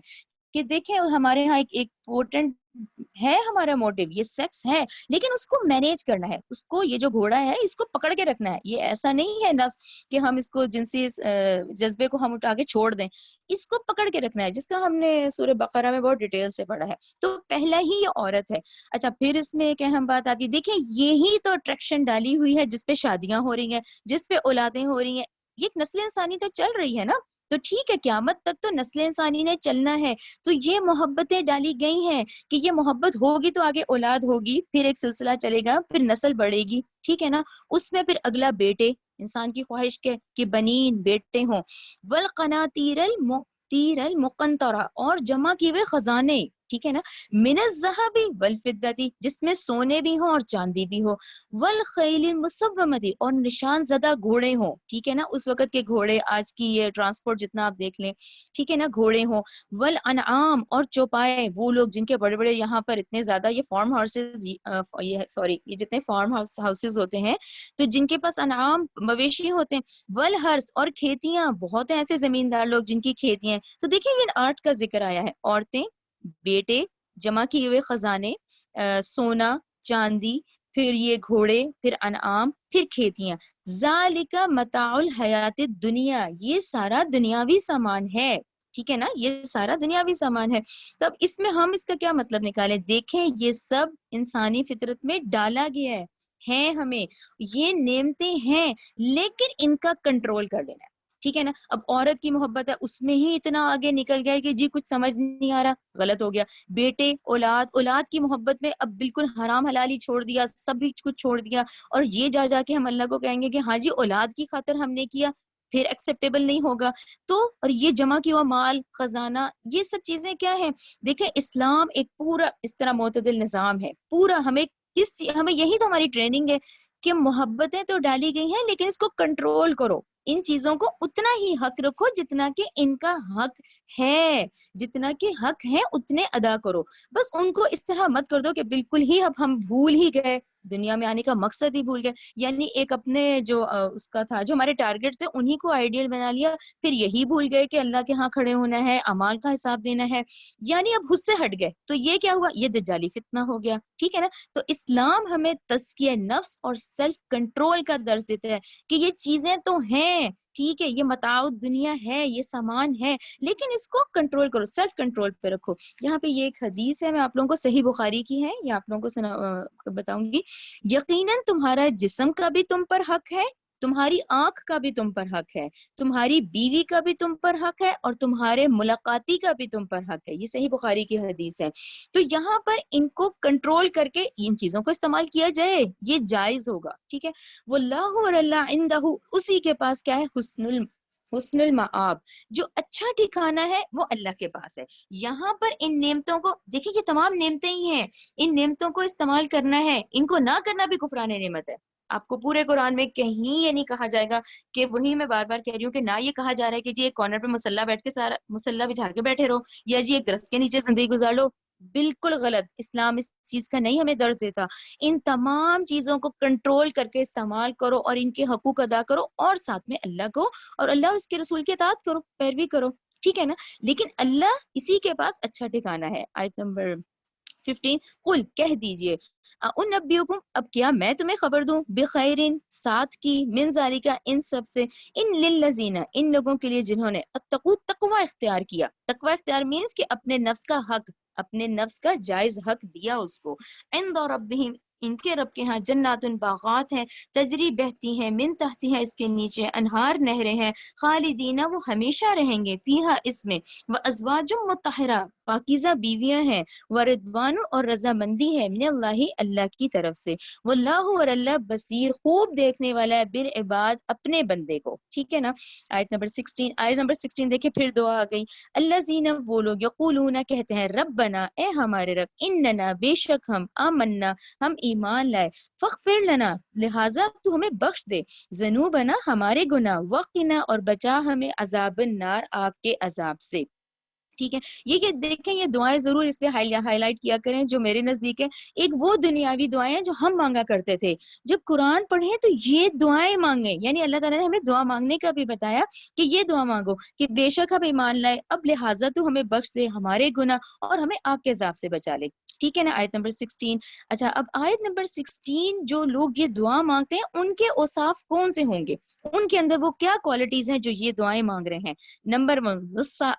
کہ دیکھیں ہمارے ہاں ایک پورٹنٹ ہے، ہمارا موٹیو یہ سیکس ہے، لیکن اس کو مینیج کرنا ہے، اس کو یہ جو گھوڑا ہے اس کو پکڑ کے رکھنا ہے، یہ ایسا نہیں ہے نفس کہ ہم اس کو جنسی جذبے کو ہم اٹھا کے چھوڑ دیں، اس کو پکڑ کے رکھنا ہے، جس کا ہم نے سورہ بقرہ میں بہت ڈیٹیل سے پڑھا ہے۔ تو پہلا ہی یہ عورت ہے۔ اچھا پھر اس میں ایک اہم بات آتی ہے، دیکھیں یہی تو اٹریکشن ڈالی ہوئی ہے جس پہ شادیاں ہو رہی ہیں، جس پہ اولادیں ہو رہی ہیں، یہ نسل انسانی تو چل رہی ہے نا، تو ٹھیک ہے قیامت تک تو نسل انسانی نے چلنا ہے، تو یہ محبتیں ڈالی گئی ہیں کہ یہ محبت ہوگی تو آگے اولاد ہوگی، پھر ایک سلسلہ چلے گا، پھر نسل بڑھے گی، ٹھیک ہے نا، اس میں پھر اگلا بیٹے، انسان کی خواہش کے کہ بنین بیٹے ہوں، والقناطیر المقنطرہ اور جمع کیے ہوئے خزانے، ٹھیک ہے نا، من الذهب والفضة جس میں سونے بھی ہوں اور چاندی بھی ہو، والخیل المسومۃ اور نشان زدہ گھوڑے ہوں، ٹھیک ہے نا، اس وقت کے گھوڑے، آج کی یہ ٹرانسپورٹ جتنا آپ دیکھ لیں، ٹھیک ہے نا، گھوڑے ہوں، والانعام اور چوپائے، وہ لوگ جن کے بڑے بڑے یہاں پر اتنے زیادہ یہ فارم ہاؤسز، یہ جتنے فارم ہاؤسز ہوتے ہیں تو جن کے پاس انعام مویشی ہوتے ہیں، والحرث اور کھیتیاں، بہت ہیں ایسے زمیندار لوگ جن کی کھیتیاں ہیں، تو دیکھیں یہ آرٹ کا ذکر آیا ہے، عورتیں، بیٹے، جمع کیے ہوئے خزانے، سونا چاندی، پھر یہ گھوڑے، پھر انعام، پھر کھیتیاں، ذالک متاع الحیات الدنیا یہ سارا دنیاوی سامان ہے، ٹھیک ہے نا، یہ سارا دنیاوی سامان ہے۔ تب اس میں ہم اس کا کیا مطلب نکالیں، دیکھیں یہ سب انسانی فطرت میں ڈالا گیا ہے ہمیں، یہ نعمتیں ہیں لیکن ان کا کنٹرول کر لینا ہے، ٹھیک ہے نا۔ اب عورت کی محبت ہے اس میں ہی اتنا آگے نکل گیا ہے کہ جی کچھ سمجھ نہیں آ رہا، غلط ہو گیا۔ بیٹے، اولاد کی محبت میں اب بالکل حرام حلالی چھوڑ دیا، سب کچھ چھوڑ دیا، اور یہ جا کے ہم اللہ کو کہیں گے کہ ہاں جی اولاد کی خاطر ہم نے کیا، پھر ایکسیپٹیبل نہیں ہوگا۔ تو اور یہ جمع کیا ہوا مال، خزانہ، یہ سب چیزیں کیا ہیں، دیکھیں اسلام ایک پورا اس طرح معتدل نظام ہے، پورا ہمیں یہی تو ہماری ٹریننگ ہے کہ محبتیں تو ڈالی گئی ہیں لیکن اس کو کنٹرول کرو، ان چیزوں کو اتنا ہی حق رکھو جتنا کہ ان کا حق ہے، جتنا کہ حق ہے اتنے ادا کرو، بس ان کو اس طرح مت کر دو کہ بالکل ہی اب ہم بھول ہی گئے، دنیا میں آنے کا مقصد ہی بھول گئے، یعنی ایک اپنے جو اس کا تھا جو ہمارے ٹارگیٹ سے انہی کو آئیڈیل بنا لیا، پھر یہی بھول گئے کہ اللہ کے ہاں کھڑے ہونا ہے، اعمال کا حساب دینا ہے، یعنی اب خود سے ہٹ گئے، تو یہ کیا ہوا، یہ دجالی فتنہ ہو گیا، ٹھیک ہے نا۔ تو اسلام ہمیں تزکیہ نفس اور سیلف کنٹرول کا درس دیتا ہے کہ یہ چیزیں تو ہیں، ٹھیک ہے، یہ متاع دنیا ہے، یہ سامان ہے، لیکن اس کو کنٹرول کرو، سیلف کنٹرول پہ رکھو۔ یہاں پہ یہ ایک حدیث ہے، میں آپ لوگوں کو صحیح بخاری کی ہے، یہ آپ لوگوں کو بتاؤں گی، یقیناً تمہارا جسم کا بھی تم پر حق ہے، تمہاری آنکھ کا بھی تم پر حق ہے، تمہاری بیوی کا بھی تم پر حق ہے، اور تمہارے ملاقاتی کا بھی تم پر حق ہے. یہ صحیح بخاری کی حدیث ہے. تو یہاں پر ان کو کنٹرول کر کے ان چیزوں کو استعمال کیا جائے، یہ جائز ہوگا. ٹھیک ہے. واللہ اور اللہ عندہ، اسی کے پاس کیا ہے؟ حسن المآب، جو اچھا ٹھکانہ ہے وہ اللہ کے پاس ہے. یہاں پر ان نعمتوں کو دیکھیں، یہ تمام نعمتیں ہی ہیں، ان نعمتوں کو استعمال کرنا ہے، ان کو نہ کرنا بھی کفران نعمت ہے. آپ کو پورے قرآن میں کہیں یہ نہیں کہا جائے گا کہ، وہی میں بار بار کہہ رہی ہوں کہ نہ یہ کہا جا رہا ہے کہ جی ایک کارنر پہ مسلح بیٹھ کے سارا مسلح بچھا کے بیٹھے رہو، یا جی ایک درخت کے نیچے زندگی گزار لو. بالکل غلط. اسلام اس چیز کا نہیں ہمیں درس دیتا. ان تمام چیزوں کو کنٹرول کر کے استعمال کرو اور ان کے حقوق ادا کرو، اور ساتھ میں اللہ کو اور اللہ اور اس کے رسول کی اطاعت کرو، پیروی کرو. ٹھیک ہے نا. لیکن اللہ اسی کے پاس اچھا ٹھکانہ ہے. آیت نمبر 15، قل کہہ دیجئے، ان نبیکم، اب کیا میں تمہیں خبر دوں، بخیرین، ساتھ کی، من ذالکا، ان سب سے، ان للذین، ان لوگوں کے لیے جنہوں نے اتقوا، تقوی اختیار کیا. تقوی اختیار مینس کہ اپنے نفس کا حق، اپنے نفس کا جائز حق دیا اس کو. عند ربہم، ان کے رب کے ہاں، جنات، باغات ہیں، تجری بہتی ہیں، من تحتی ہے، اس کے نیچے، انہار، نہریں ہیں، خالدین، وہ ہمیشہ رہیں گے، فیہا، اس میں، وازواج مطہرہ، پاکیزہ بیویاں ہیں، وردوان، اور رضامندی ہے، من اللہ، اللہ کی طرف سے. واللہ، اور اللہ، بصیر، خوب دیکھنے والا ہے، بالعباد، اپنے بندے کو. ٹھیک ہے نا. آیت نمبر 16 دیکھیں، پھر دعا آ گئی. الذین، وہ لوگ، یقولون، کہتے ہیں، ربنا، اے ہمارے رب، اننا، بے شک ہم، آمنا، ہم ایمان لائے، فاغفر لنا، لہذا تو ہمیں بخش دے، ذنوبنا، ہمارے گناہ، وقنا، اور بچا ہمیں، عذاب النار، آگ کے عذاب سے. ٹھیک ہے. یہ کہ دیکھیں، یہ دعائیں ضرور اس لیے ہائی لائٹ کیا کریں جو میرے نزدیک ہے. ایک وہ دنیاوی دعائیں ہیں جو ہم مانگا کرتے تھے، جب قرآن پڑھیں تو یہ دعائیں مانگیں. یعنی اللہ تعالیٰ نے ہمیں دعا مانگنے کا بھی بتایا کہ یہ دعا مانگو کہ بے شک ہم ایمان لائے، اب لہٰذا تو ہمیں بخش دے ہمارے گناہ اور ہمیں آگ کے عذاب سے بچا لے. ٹھیک ہے نا. آیت نمبر 16. اچھا، اب آیت نمبر 16 جو لوگ یہ دعا مانگتے ہیں ان کے اوصاف کون سے ہوں گے، ان کے اندر وہ کیا کوالٹیز ہیں جو یہ دعائیں مانگ رہے ہیں. نمبر 1،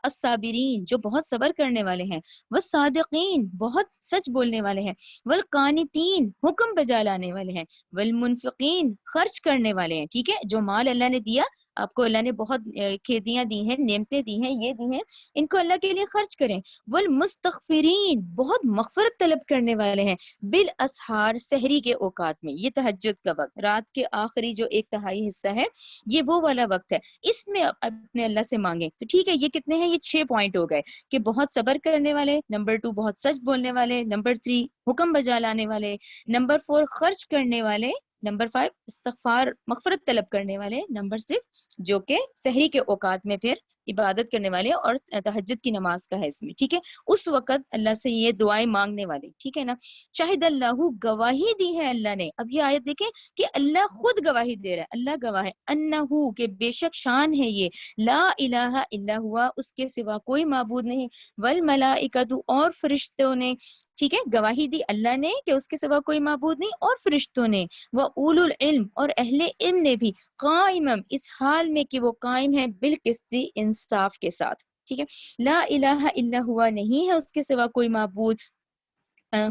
الصابرین، جو بہت صبر کرنے والے ہیں، والصادقین، بہت سچ بولنے والے ہیں، والقانتین، حکم بجا لانے والے ہیں، والمنفقین، خرچ کرنے والے ہیں. ٹھیک ہے. جو مال اللہ نے دیا آپ کو، اللہ نے بہت کھیتیاں دی ہیں، نعمتیں دی ہیں، یہ دی ہیں، ان کو اللہ کے لیے خرچ کریں. والمستغفرین، بہت مغفرت طلب کرنے والے ہیں، بالاسحار، سحری کے اوقات میں. یہ تہجد کا وقت، رات کے آخری جو ایک تہائی حصہ ہے، یہ وہ والا وقت ہے، اس میں اپنے اللہ سے مانگیں. تو ٹھیک ہے. یہ کتنے ہیں؟ یہ 6 پوائنٹ ہو گئے کہ بہت صبر کرنے والے، نمبر 2 بہت سچ بولنے والے، نمبر 3 حکم بجا لانے والے، نمبر 4 خرچ کرنے والے، نمبر 5 استغفار، مغفرت طلب کرنے والے، نمبر 6 جو کہ سحری کے اوقات میں پھر عبادت کرنے والے، اور تہجد کی نماز کا ہے اس میں. ٹھیک ہے. اس وقت اللہ سے یہ دعائیں مانگنے والے. ٹھیک ہے نا. شاہد اللہ، گواہی دی ہے اللہ نے. اب یہ آیت دیکھیں کہ اللہ خود گواہی دے رہا ہے، اللہ گواہ ہے، انہو، کہ بے شک شان ہے یہ، لا الہ الا ہوا، اس کے سوا کوئی معبود نہیں، والملائکۃ، اور فرشتوں نے. ٹھیک ہے. گواہی دی اللہ نے کہ اس کے سوا کوئی معبود نہیں، اور فرشتوں نے، وَأُولُو العلم، اور اہل علم نے بھی، قائمم، اس حال میں کہ وہ قائم ہے، بالقسط، انصاف کے ساتھ. ٹھیک ہے. لا الہ الا ہوا، نہیں ہے اس کے سوا کوئی معبود،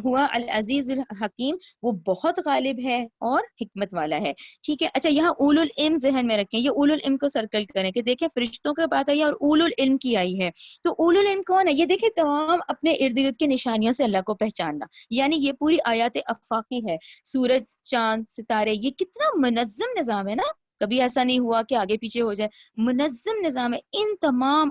ہوا العزیز الحکیم، وہ بہت غالب ہے اور حکمت والا ہے. ٹھیک ہے. اچھا، یہاں اولو العلم ذہن میں رکھیں، یہ اولو العلم کو سرکل کریں کہ دیکھیں فرشتوں کے بات آئی ہے اور اولو العلم کی آئی ہے. تو اولو العلم کون ہے؟ یہ دیکھیں تمام اپنے ارد گرد کی نشانیوں سے اللہ کو پہچاننا. یعنی یہ پوری آیات افاقی ہے، سورج، چاند، ستارے، یہ کتنا منظم نظام ہے نا. کبھی ایسا نہیں ہوا کہ آگے پیچھے ہو جائے، منظم نظام ہے. ان تمام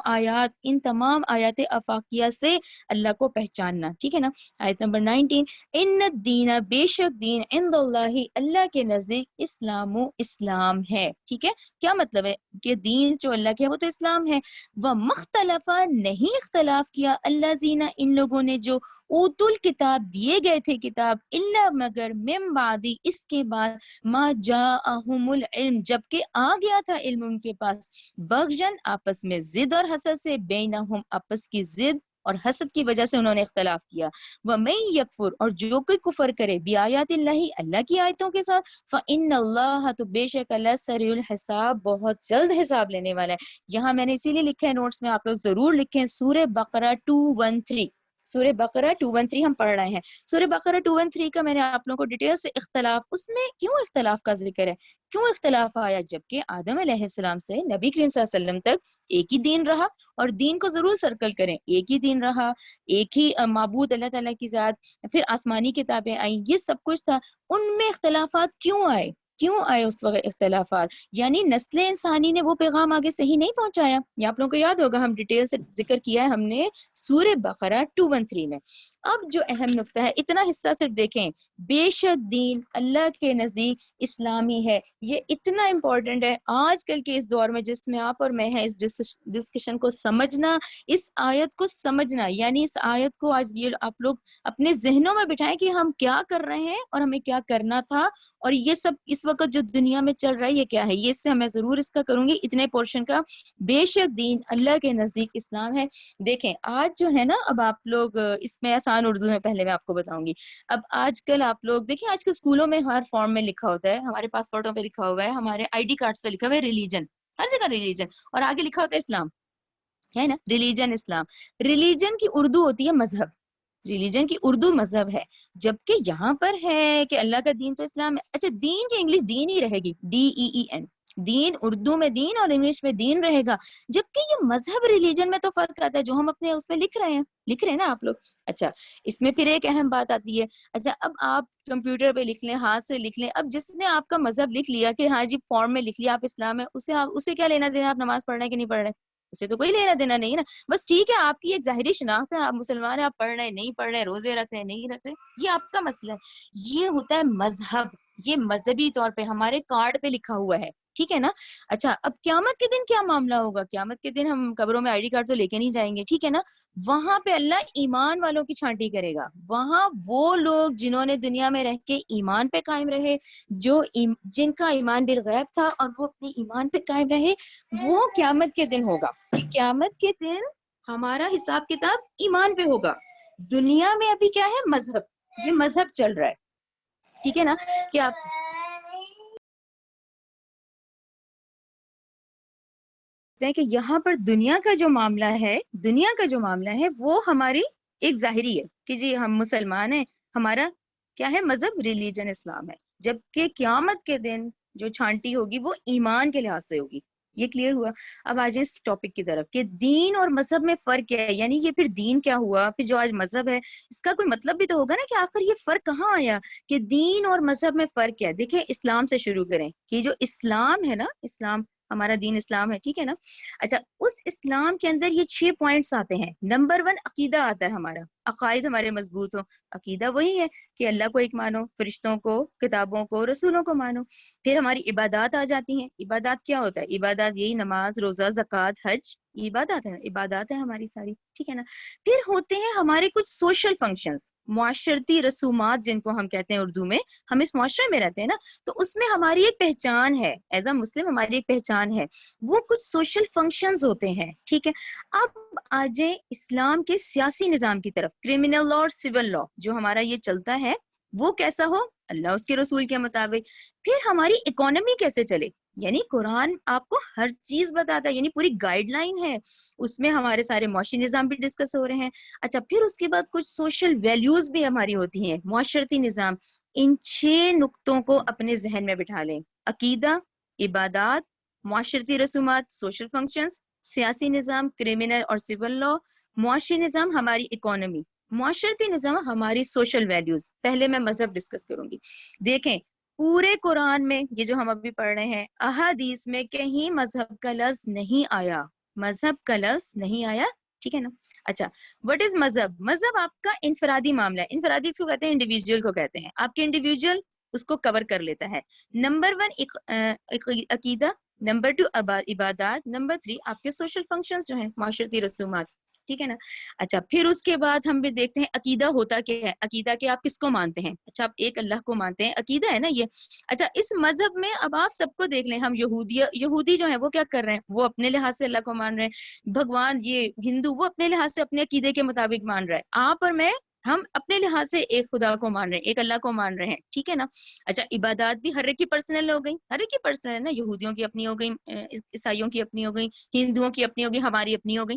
آیات افاقیہ سے اللہ کو پہچاننا. ٹھیک ہے نا. آیت نمبر 19، ان الدین، بے شک دین، عند اللہ، اللہ کے نزدیک، اسلام ہے. ٹھیک ہے. کیا مطلب ہے کہ دین جو اللہ کے ہے وہ تو اسلام ہے. وَمَخْتَلَفَ، نہیں اختلاف کیا، الذین، ان لوگوں نے جو اوتوا الکتاب، دیے گئے تھے کتاب، الا، مگر، من بعد، اس کے بعد، ما جاءہم العلم، جبکہ آ گیا تھا علم ان کے پاس، بغین، آپس میں ضد اور حسد سے، بینہم، آپس کی ضد اور حسد کی وجہ سے انہوں نے اختلاف کیا. وَمَن یکفر، اور جو کوئی کفر کرے، بآیات اللہ، اللہ کی آیتوں کے ساتھ، فإن اللہ، تو بے شک اللہ، سریع الحساب، بہت جلد حساب لینے والا ہے. یہاں میں نے اسی لیے لکھا ہے نوٹس میں، آپ لوگ ضرور لکھیں، سورہ بقرہ 213. سورہ بقرہ 213 ہم پڑھ رہے ہیں. سورہ بقرہ 213 کا میں نے آپ لوگوں کو ڈیٹیل سے اختلاف، اس میں کیوں اختلاف کا ذکر ہے، کیوں اختلاف آیا، جبکہ آدم علیہ السلام سے نبی کریم صلی اللہ علیہ وسلم تک ایک ہی دین رہا. اور دین کو ضرور سرکل کریں، ایک ہی دین رہا، ایک ہی معبود اللہ تعالیٰ کی ذات، پھر آسمانی کتابیں آئیں، یہ سب کچھ تھا. ان میں اختلافات کیوں آئے، کیوں آئے اس وقت اختلافات؟ یعنی نسل انسانی نے وہ پیغام آگے صحیح نہیں پہنچایا. یہ آپ لوگوں کو یاد ہوگا، ہم ڈیٹیل سے ذکر کیا ہے ہم نے سورہ بقرہ 213 میں. اب جو اہم نقطہ ہے، اتنا حصہ صرف دیکھیں، بے شک دین اللہ کے نزدیک اسلامی ہے. یہ اتنا امپورٹنٹ ہے آج کل کے اس دور میں جس میں آپ اور میں ہیں. اس ڈسکشن کو سمجھنا، اس آیت کو سمجھنا، یعنی اس آیت کو آج یہ آپ لوگ اپنے ذہنوں میں بٹھائیں کہ ہم کیا کر رہے ہیں اور ہمیں کیا کرنا تھا، اور یہ سب اس وقت جو دنیا میں چل رہا ہے یہ کیا ہے. یہ اس سے میں ضرور اس کا کروں گی اتنے پورشن کا. بے شک دین اللہ کے نزدیک اسلام ہے. دیکھیں آج جو ہے نا، اب آپ لوگ اس میں آسان اردو میں پہلے میں آپ کو بتاؤں گی. اب آج کل آپ لوگ دیکھیں، آج کل اسکولوں میں ہر فارم میں لکھا ہوتا ہے، ہمارے پاسپورٹوں پہ لکھا ہوا ہے، ہمارے آئی ڈی کارڈز پہ لکھا ہوا ہے ریلیجن، ہر جگہ ریلیجن، اور آگے لکھا ہوتا ہے اسلام، ہے نا، ریلیجن اسلام. ریلیجن کی اردو ہوتی ہے مذہب، ریلیجن کی اردو مذہب ہے، جبکہ یہاں پر ہے کہ اللہ کا دین تو اسلام ہے. اچھا دین کی انگلش دین ہی رہے گی، DEEN، دین اردو میں دین اور انگلش میں دین رہے گا. جبکہ یہ مذہب ریلیجن میں تو فرق آتا ہے جو ہم اپنے اس میں لکھ رہے ہیں نا آپ لوگ. اچھا اس میں پھر ایک اہم بات آتی ہے. اچھا اب آپ کمپیوٹر پہ لکھ لیں، ہاتھ سے لکھ لیں، اب جس نے آپ کا مذہب لکھ لیا کہ ہاں جی فارم میں لکھ لیا آپ اسلام ہے، اسے کیا لینا دینا آپ نماز پڑھ رہے ہیں کہ نہیں پڑھ رہے؟ اسے تو کوئی لینا دینا نہیں نا. بس ٹھیک ہے آپ کی ایک ظاہری شناخت ہے، آپ مسلمان ہیں، آپ پڑھ رہے ہیں نہیں پڑھ رہے، روزے رکھ رہے ہیں نہیں رکھ رہے، یہ آپ کا مسئلہ ہے. یہ ہوتا ہے مذہب، یہ مذہبی طور پہ ہمارے کارڈ پہ لکھا ہوا ہے، ٹھیک ہے نا. اچھا اب قیامت کے دن کیا معاملہ ہوگا؟ قیامت کے دن ہم قبروں میں آئی ڈی کارڈ تو لے کے نہیں جائیں گے، ٹھیک ہے نا. وہاں پہ اللہ ایمان والوں کی چھانٹی کرے گا. وہاں وہ لوگ جنہوں نے دنیا میں رہ کے ایمان پہ قائم رہے، جن کا ایمان بالغیب تھا اور وہ اپنے ایمان پہ قائم رہے، وہ قیامت کے دن ہوگا. قیامت کے دن ہمارا حساب کتاب ایمان پہ ہوگا. دنیا میں ابھی کیا ہے؟ مذہب، یہ مذہب چل رہا ہے، ٹھیک ہے نا. کہ آپ کہ یہاں پر دنیا کا جو معاملہ ہے وہ ہماری ایک ظاہری ہے کہ جی ہم مسلمان ہیں، ہمارا کیا ہے؟ مذہب ریلیجن اسلام ہے. جبکہ قیامت کے دن جو چھانٹی ہوگی وہ ایمان کے لحاظ سے ہوگی. یہ کلیئر ہوا؟ اب آ جائیں اس ٹاپک کی طرف کہ دین اور مذہب میں فرق کیا ہے. یعنی یہ پھر دین کیا ہوا، پھر جو آج مذہب ہے اس کا کوئی مطلب بھی تو ہوگا نا کہ آخر یہ فرق کہاں آیا کہ دین اور مذہب میں فرق کیا ہے. دیکھیں اسلام سے شروع کریں کہ جو اسلام ہے نا، اسلام ہمارا دین اسلام ہے، ٹھیک ہے نا. اچھا اس اسلام کے اندر یہ 6 پوائنٹس آتے ہیں. نمبر 1 عقیدہ آتا ہے ہمارا، عقائد ہمارے مضبوط ہوں. عقیدہ وہی ہے کہ اللہ کو ایک مانو، فرشتوں کو، کتابوں کو، رسولوں کو مانو. پھر ہماری عبادات آ جاتی ہیں. عبادات کیا ہوتا ہے؟ عبادات یہی نماز، روزہ، زکوٰۃ، حج، عبادات ہیں، عبادات ہیں ہماری ساری، ٹھیک ہے نا. پھر ہوتے ہیں ہمارے کچھ سوشل فنکشنز، معاشرتی رسومات جن کو ہم کہتے ہیں اردو میں. ہم اس معاشرے میں رہتے ہیں نا، تو اس میں ہماری ایک پہچان ہے، ایز اے مسلم ہماری ایک پہچان ہے، وہ کچھ سوشل فنکشنز ہوتے ہیں، ٹھیک ہے. اب آ جائیں اسلام کے سیاسی نظام کی طرف. کرمنل لا اور سول لا جو ہمارا یہ چلتا ہے وہ کیسا ہو؟ اللہ اس کے رسول کے مطابق. پھر ہماری اکانومی کیسے چلے؟ یعنی قرآن آپ کو ہر چیز بتاتا ہے، یعنی پوری گائیڈ لائن ہے اس میں، ہمارے سارے معاشی نظام بھی ڈسکس ہو رہے ہیں. اچھا پھر اس کے بعد کچھ سوشل ویلیوز بھی ہماری ہوتی ہیں، معاشرتی نظام. ان 6 نقطوں کو اپنے ذہن میں بٹھا لیں: عقیدہ، عبادات، معاشرتی رسومات، سوشل فنکشنز، سیاسی نظام، کرمنل اور سول لا، معاشی نظام، ہماری اکانومی، معاشرتی نظام، ہماری سوشل ویلیوز. پہلے میں مذہب ڈسکس کروں گی. دیکھیں پورے قرآن میں یہ جو ہم ابھی پڑھ رہے ہیں، احادیث میں کہیں مذہب کا لفظ نہیں آیا، مذہب کا لفظ نہیں آیا، ٹھیک ہے نا. اچھا وٹ از مذہب؟ مذہب آپ کا انفرادی معاملہ ہے. انفرادی اس کو کہتے ہیں، انڈیویجول کو کہتے ہیں. آپ کے انڈیویجول اس کو کور کر لیتا ہے. نمبر 1 عقیدہ، نمبر 2 عبادات، نمبر 3 آپ کے سوشل فنکشنز جو ہیں، معاشرتی رسومات، ٹھیک ہے نا. اچھا پھر اس کے بعد ہم بھی دیکھتے ہیں عقیدہ ہوتا کیا ہے. عقیدہ کہ آپ کس کو مانتے ہیں؟ اچھا آپ ایک اللہ کو مانتے ہیں، عقیدہ ہے نا یہ. اچھا اس مذہب میں اب آپ سب کو دیکھ لیں، ہم یہودی جو ہیں وہ کیا کر رہے ہیں؟ وہ اپنے لحاظ سے اللہ کو مان رہے ہیں. بھگوان یہ ہندو وہ اپنے لحاظ سے اپنے عقیدے کے مطابق مان رہا ہے. آپ اور میں ہم اپنے لحاظ سے ایک خدا کو مان رہے ہیں، ایک اللہ کو مان رہے ہیں، ٹھیک ہے نا. اچھا عبادات بھی ہر ایک کی پرسنل ہو گئی، ہر ایک کی پرسنل ہے نا. یہودیوں کی اپنی ہو گئی، عیسائیوں کی اپنی ہو گئی، ہندوؤں کی اپنی ہو گئی، ہماری اپنی ہو گئی.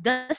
10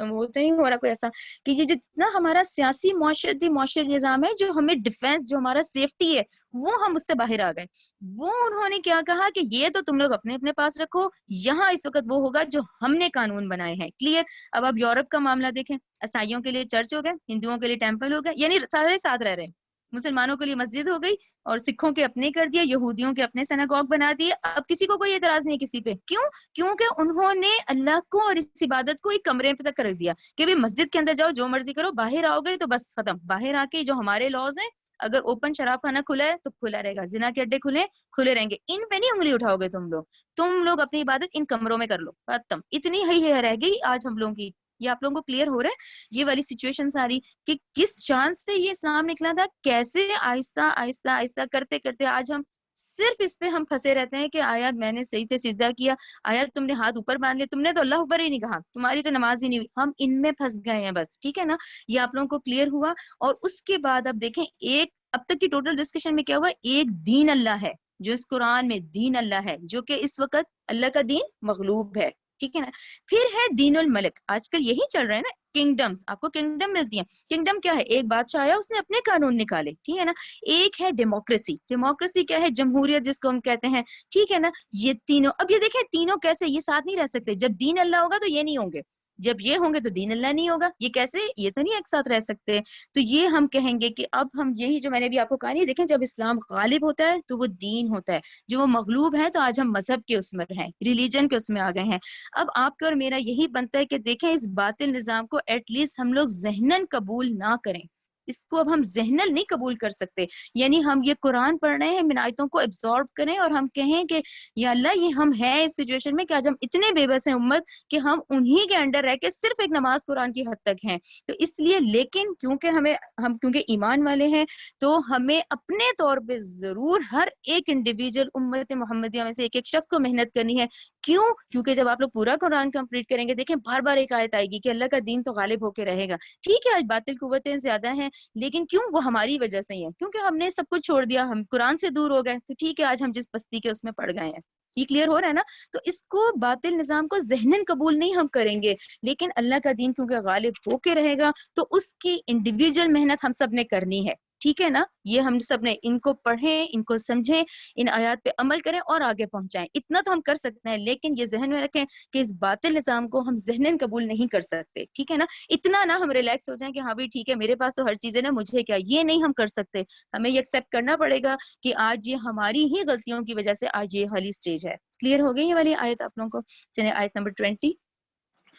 وہ تو نہیں ہو رہا کوئی ایسا کہ یہ جتنا ہمارا سیاسی معاشرتی نظام ہے، جو ہمیں ڈیفینس، جو ہمارا سیفٹی ہے، وہ ہم اس سے باہر آ گئے. وہ انہوں نے کیا کہا کہ یہ تو تم لوگ اپنے اپنے پاس رکھو، یہاں اس وقت وہ ہوگا جو ہم نے قانون بنائے ہیں. کلیئر. اب آپ یورپ کا معاملہ دیکھیں، عیسائیوں کے لیے چرچ ہو گئے، ہندوؤں کے لیے ٹیمپل ہو گئے، یعنی سارے ساتھ رہ رہے ہیں. مسلمانوں کے لیے مسجد ہو گئی، اور سکھوں کے اپنے کر دیا، یہودیوں کے اپنے سیناگوگ بنا دیے. اب کسی کو کوئی اعتراض نہیں کسی پہ. کیوں؟ کیونکہ انہوں نے اللہ کو اور اس عبادت کو ایک کمرے پہ تک رکھ دیا کہ بھی مسجد کے اندر جاؤ جو مرضی کرو، باہر آؤ گے تو بس ختم. باہر آ کے جو ہمارے لاز ہیں، اگر اوپن شراب خانہ کھلا ہے تو کھلا رہے گا، زنا کے اڈے کھلے رہیں گے. ان پہ نہیں انگلی اٹھاؤ گے تم لوگ اپنی عبادت ان کمروں میں کر لو، ختم. اتنی ہی رہ گئی آج ہم لوگوں کی. یہ آپ لوگوں کو کلیئر ہو رہا ہے یہ والی سچویشن ساری کہ کس چانس سے یہ اسلام نکلا تھا، کیسے آہستہ آہستہ آہستہ کرتے کرتے آج ہم صرف اس پہ ہم پھنسے رہتے ہیں کہ آیا میں نے صحیح سے سجدہ کیا، آیا تم نے ہاتھ اوپر باندھ لیا، تم نے تو اللہ اوپر ہی نہیں کہا، تمہاری تو نماز ہی نہیں ہوئی. ہم ان میں پھنس گئے ہیں بس. ٹھیک ہے نا، یہ آپ لوگوں کو کلیئر ہوا. اور اس کے بعد اب دیکھیں، ایک اب تک کی ٹوٹل ڈسکشن میں کیا ہوا، ایک دین اللہ ہے جو اس قرآن میں دین اللہ ہے، جو کہ اس وقت اللہ کا دین مغلوب ہے. ٹھیک ہے نا. پھر ہے دین الملک. آج کل یہی چل رہا ہے نا، کنگڈمز. آپ کو کنگڈم ملتی ہیں. کنگڈم کیا ہے؟ ایک بادشاہ آیا، اس نے اپنے قانون نکالے. ٹھیک ہے نا. ایک ہے ڈیموکریسی. ڈیموکریسی کیا ہے؟ جمہوریت جس کو ہم کہتے ہیں. ٹھیک ہے نا. یہ تینوں، اب یہ دیکھیں تینوں کیسے یہ ساتھ نہیں رہ سکتے. جب دین اللہ ہوگا تو یہ نہیں ہوں گے، جب یہ ہوں گے تو دین اللہ نہیں ہوگا. یہ کیسے؟ یہ تو نہیں ایک ساتھ رہ سکتے. تو یہ ہم کہیں گے کہ اب ہم یہی جو میں نے بھی آپ کو کہا نہیں، دیکھیں جب اسلام غالب ہوتا ہے تو وہ دین ہوتا ہے، جو وہ مغلوب ہے تو آج ہم مذہب کے اس میں ہیں، ریلیجن کے اس میں آ گئے ہیں. اب آپ کا اور میرا یہی بنتا ہے کہ دیکھیں اس باطل نظام کو ایٹ لیسٹ ہم لوگ ذہنن قبول نہ کریں. اس کو اب ہم ذہنن نہیں قبول کر سکتے. یعنی ہم یہ قرآن پڑھ رہے ہیں، ان آیتوں کو ایبزارب کریں اور ہم کہیں کہ یا اللہ یہ ہم ہیں اس سچویشن میں کہ آج ہم اتنے بے بس ہیں امت کہ ہم انہی کے انڈر رہ کے صرف ایک نماز قرآن کی حد تک ہیں. تو اس لیے لیکن کیونکہ ایمان والے ہیں تو ہمیں اپنے طور پہ ضرور ہر ایک انڈیویجل امت محمدیہ میں سے ایک ایک شخص کو محنت کرنی ہے. کیوں؟ کیونکہ جب آپ لوگ پورا قرآن کمپلیٹ کریں گے، دیکھیں بار بار ایک آیت آئے گی کہ اللہ کا دین تو غالب ہو کے رہے گا. ٹھیک ہے آج باطل قوتیں زیادہ ہیں، لیکن کیوں؟ وہ ہماری وجہ سے ہی ہے، کیونکہ ہم نے سب کچھ چھوڑ دیا، ہم قرآن سے دور ہو گئے. تو ٹھیک ہے آج ہم جس بستی کے اس میں پڑ گئے ہیں. یہ کلیئر ہو رہا ہے نا. تو اس کو باطل نظام کو ذہنن قبول نہیں ہم کریں گے، لیکن اللہ کا دین کیونکہ غالب ہو کے رہے گا تو اس کی انڈیویجل محنت ہم سب نے کرنی ہے. ٹھیک ہے نا. یہ ہم سب نے ان کو پڑھیں، ان کو سمجھیں، ان آیات پہ عمل کریں اور آگے پہنچائیں. اتنا تو ہم کر سکتے ہیں، لیکن یہ ذہن میں رکھیں کہ اس باطل نظام کو ہم ذہنن قبول نہیں کر سکتے. ٹھیک ہے نا. اتنا نہ ہم ریلیکس ہو جائیں کہ ہاں بھی ٹھیک ہے میرے پاس تو ہر چیز ہے نا، مجھے کیا. یہ نہیں ہم کر سکتے. ہمیں یہ ایکسیپٹ کرنا پڑے گا کہ آج یہ ہماری ہی غلطیوں کی وجہ سے آج یہ والی سٹیج ہے. کلیئر ہو گئی یہ والی آیت آپ لوگوں کو؟ چلیں آیت نمبر 20.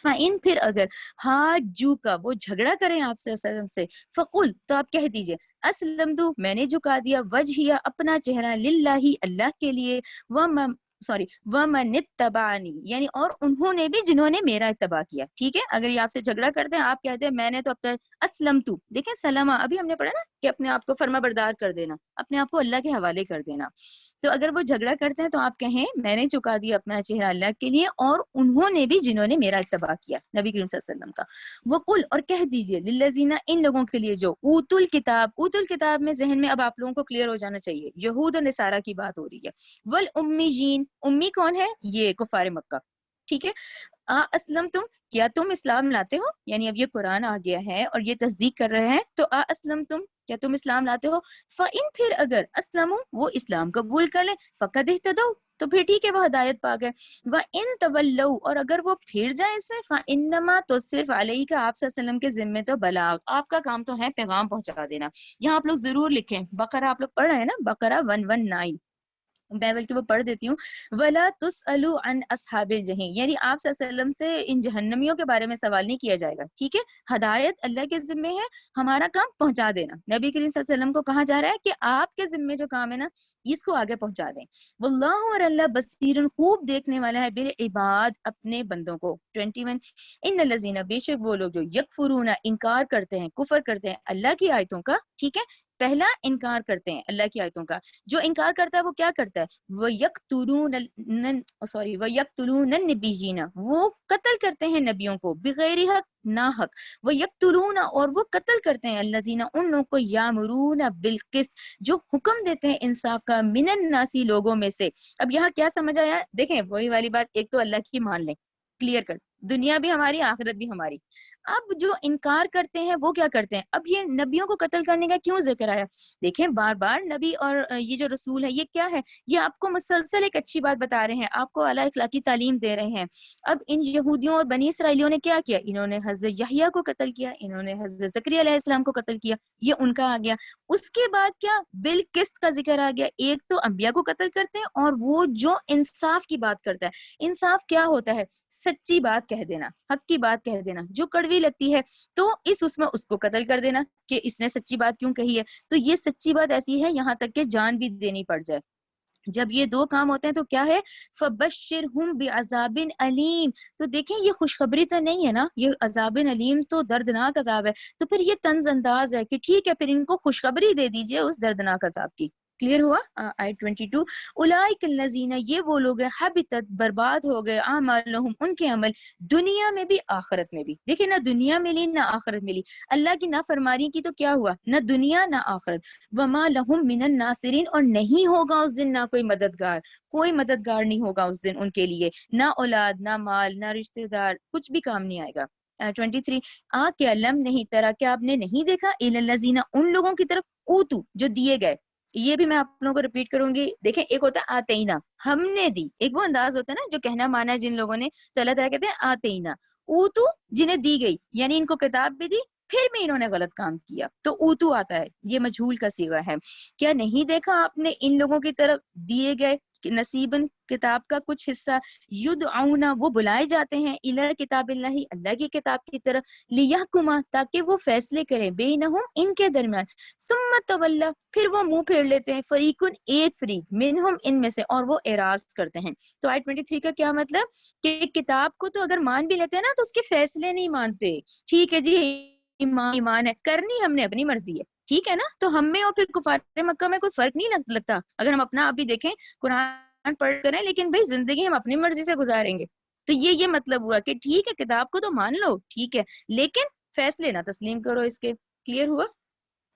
فَإِن پھر اگر حاجو کا وہ جھگڑا کریں آپ سے وسلم سے، فقل تو آپ کہہ دیجئے اسلمت میں نے جھکا دیا وجہیہ اپنا چہرہ للہ اللہ کے لیے، ومن اتبعنی یعنی اور انہوں نے بھی جنہوں نے میرا اتباع کیا. ٹھیک ہے. اگر یہ آپ سے جھگڑا کرتے ہیں، آپ کہتے ہیں میں نے تو اپنا اسلمت، دیکھیں سلامہ ابھی ہم نے پڑھا نا کہ اپنے آپ کو فرما بردار کر دینا، اپنے آپ کو اللہ کے حوالے کر دینا. تو اگر وہ جھگڑا کرتے ہیں تو آپ کہیں میں نے چکا دیا اپنا چہرہ اللہ کے لیے اور انہوں نے بھی جنہوں نے میرا اتباع کیا، نبی کریم صلی اللہ علیہ وسلم کا. وقل اور کہہ دیجئے للذین ان لوگوں کے لیے جو اوت الکتاب میں ذہن میں اب آپ لوگوں کو کلیئر ہو جانا چاہیے، یہود و نصارہ کی بات ہو رہی ہے. والامیین امی کون ہے؟ یہ کفار مکہ. ٹھیک ہے. اسلم تم کیا تم اسلام لاتے ہو؟ یعنی اب یہ قرآن آ گیا ہے اور یہ تصدیق کر رہے ہیں تو اسلم تم کیا تم اسلام لاتے ہو؟ فَإِن پھر اگر اسلموا وہ اسلام قبول کر لیں، فَقَدْ اهْتَدَوْا تو پھر ٹھیک ہے وہ ہدایت پا گئے. وَإِن تَوَلَّوْا اور اگر وہ پھر جائیں اس سے، فَإِنَّمَا تو صرف علیک آپ صلی اللہ علیہ وسلم کے ذمے تو بلاغ، آپ کا کام تو ہے پیغام پہنچا دینا. یہاں آپ لوگ ضرور لکھیں، بقرہ آپ لوگ پڑھ رہے ہیں نا، بقرہ 119 میں بلکہ وہ پڑھ دیتی ہوں. وَلَا تُسْأَلُوا عَنْ أَصْحَابِ الْجَحِيمِ یعنی آپ صلی اللہ علیہ وسلم سے ان جہنمیوں کے بارے میں سوال نہیں کیا جائے گا. ٹھیک ہے. ہدایت اللہ کے ذمے ہے، ہمارا کام پہنچا دینا. نبی کریم صلی اللہ علیہ وسلم کو کہا جا رہا ہے کہ آپ کے ذمے جو کام ہے نا اس کو آگے پہنچا دیں. واللہ اور اللہ بصیر خوب دیکھنے والا ہے بالعباد اپنے بندوں کو. 21 ان الذین بے شک وہ لوگ جو یکفرون انکار کرتے ہیں، کفر کرتے ہیں اللہ کی آیتوں کا. ٹھیک ہے. پہلا انکار کرتے ہیں اللہ کی آیتوں کا. جو انکار کرتا ہے وہ کیا کرتا ہے؟ وَيَقْتُلُونَ النَّبِيِّينَ وہ قتل کرتے ہیں نبیوں کو بغیر حق نا حق. وَيَقْتُلُونَ اور وہ قتل کرتے ہیں الَّذِينَ ان لوگوں کو یَأْمُرُونَ بِالْقِسْطِ جو حکم دیتے ہیں انصاف کا من الناس لوگوں میں سے. اب یہاں کیا سمجھ آیا؟ دیکھیں وہی والی بات، ایک تو اللہ کی مان لیں، کلیئر کر دنیا بھی ہماری آخرت بھی ہماری. اب جو انکار کرتے ہیں وہ کیا کرتے ہیں؟ اب یہ نبیوں کو قتل کرنے کا کیوں ذکر آیا؟ دیکھیں بار بار نبی اور یہ جو رسول ہے یہ کیا ہے؟ یہ آپ کو مسلسل ایک اچھی بات بتا رہے ہیں، آپ کو اعلیٰ اخلاقی تعلیم دے رہے ہیں. اب ان یہودیوں اور بنی اسرائیلیوں نے کیا کیا؟ انہوں نے حضرت یحییٰ کو قتل کیا، انہوں نے حضرت زکریا علیہ السلام کو قتل کیا، یہ ان کا آ گیا. اس کے بعد کیا بالقسط کا ذکر آ گیا. ایک تو انبیاء کو قتل کرتے ہیں، اور وہ جو انصاف کی بات کرتا ہے. انصاف کیا ہوتا ہے؟ سچی بات کہہ دینا، حق کی بات کہہ دینا، جو کڑوی لگتی ہے تو اس میں اس کو قتل کر دینا کہ اس نے سچی بات کیوں کہی ہے. تو یہ سچی بات ایسی ہے یہاں تک کہ جان بھی دینی پڑ جائے. جب یہ دو کام ہوتے ہیں تو کیا ہے؟ فَبَشِّرْهُمْ بِعَذَابٍ علیم. تو دیکھیں یہ خوشخبری تو نہیں ہے نا، یہ عذاب علیم تو دردناک عذاب ہے. تو پھر یہ طنز انداز ہے کہ ٹھیک ہے پھر ان کو خوشخبری دے دیجئے اس دردناک عذاب کی. کلیئر ہوا؟ آیت 22. اولئک الذین، یہ وہ لوگ ہیں، حبطت، برباد ہو گئے، اعمالہم، ان کے عمل، دنیا میں بھی آخرت میں بھی. دیکھیں نہ دنیا ملی نہ آخرت ملی. اللہ کی نافرمانی کی تو کیا ہوا؟ نہ دنیا نہ آخرت. وما لہم من الناصرین، اور نہیں ہوگا اس دن نہ کوئی مددگار، کوئی مددگار نہیں ہوگا اس دن ان کے لیے، نہ اولاد نہ مال نہ رشتہ دار، کچھ بھی کام نہیں آئے گا. 23. کیا لم نہیں ترا، کیا آپ نے نہیں دیکھا، الی الذین، ان لوگوں کی طرف، اوتو، جو دیے گئے. یہ بھی میں آپ لوگوں کو ریپیٹ کروں گی. دیکھیں ایک ہوتا ہے آتینا، ہم نے دی، ایک وہ انداز ہوتا ہے نا جو کہنا مانا ہے جن لوگوں نے، تو اللہ تعالیٰ کہتے ہیں آتینا. اوتو، جنہیں دی گئی، یعنی ان کو کتاب بھی دی پھر بھی انہوں نے غلط کام کیا، تو اوتو آتا ہے، یہ مجہول کا صیغہ ہے. کیا نہیں دیکھا آپ نے ان لوگوں کی طرف دیے گئے نصیباً، کتاب کا کچھ حصہ، یدعون، وہ بلائے جاتے ہیں، الی کتاب اللہ، اللہ کی کتاب کی طرف، لیحکما، تاکہ وہ فیصلے کریں، بینہم، ان کے درمیان، ثم تولی، پھر وہ منہ پھیر لیتے ہیں، فریقن، ایک فریق، منہم، ان میں سے، اور وہ اعراض کرتے ہیں. تو آیت 23 کا کیا مطلب؟ کہ کتاب کو تو اگر مان بھی لیتے ہیں نا تو اس کے فیصلے نہیں مانتے. ٹھیک ہے جی ایمان ہے، کرنی ہم نے اپنی مرضی ہے، ٹھیک ہے نا. تو ہم میں اور پھر کفار مکہ میں کوئی فرق نہیں لگتا. اگر ہم اپنا آپ بھی دیکھیں، قرآن پڑھ کریں لیکن بھائی زندگی ہم اپنی مرضی سے گزاریں گے. تو یہ مطلب ہوا کہ ٹھیک ہے کتاب کو تو مان لو، ٹھیک ہے، لیکن فیصلے نہ تسلیم کرو اس کے. کلیئر ہوا؟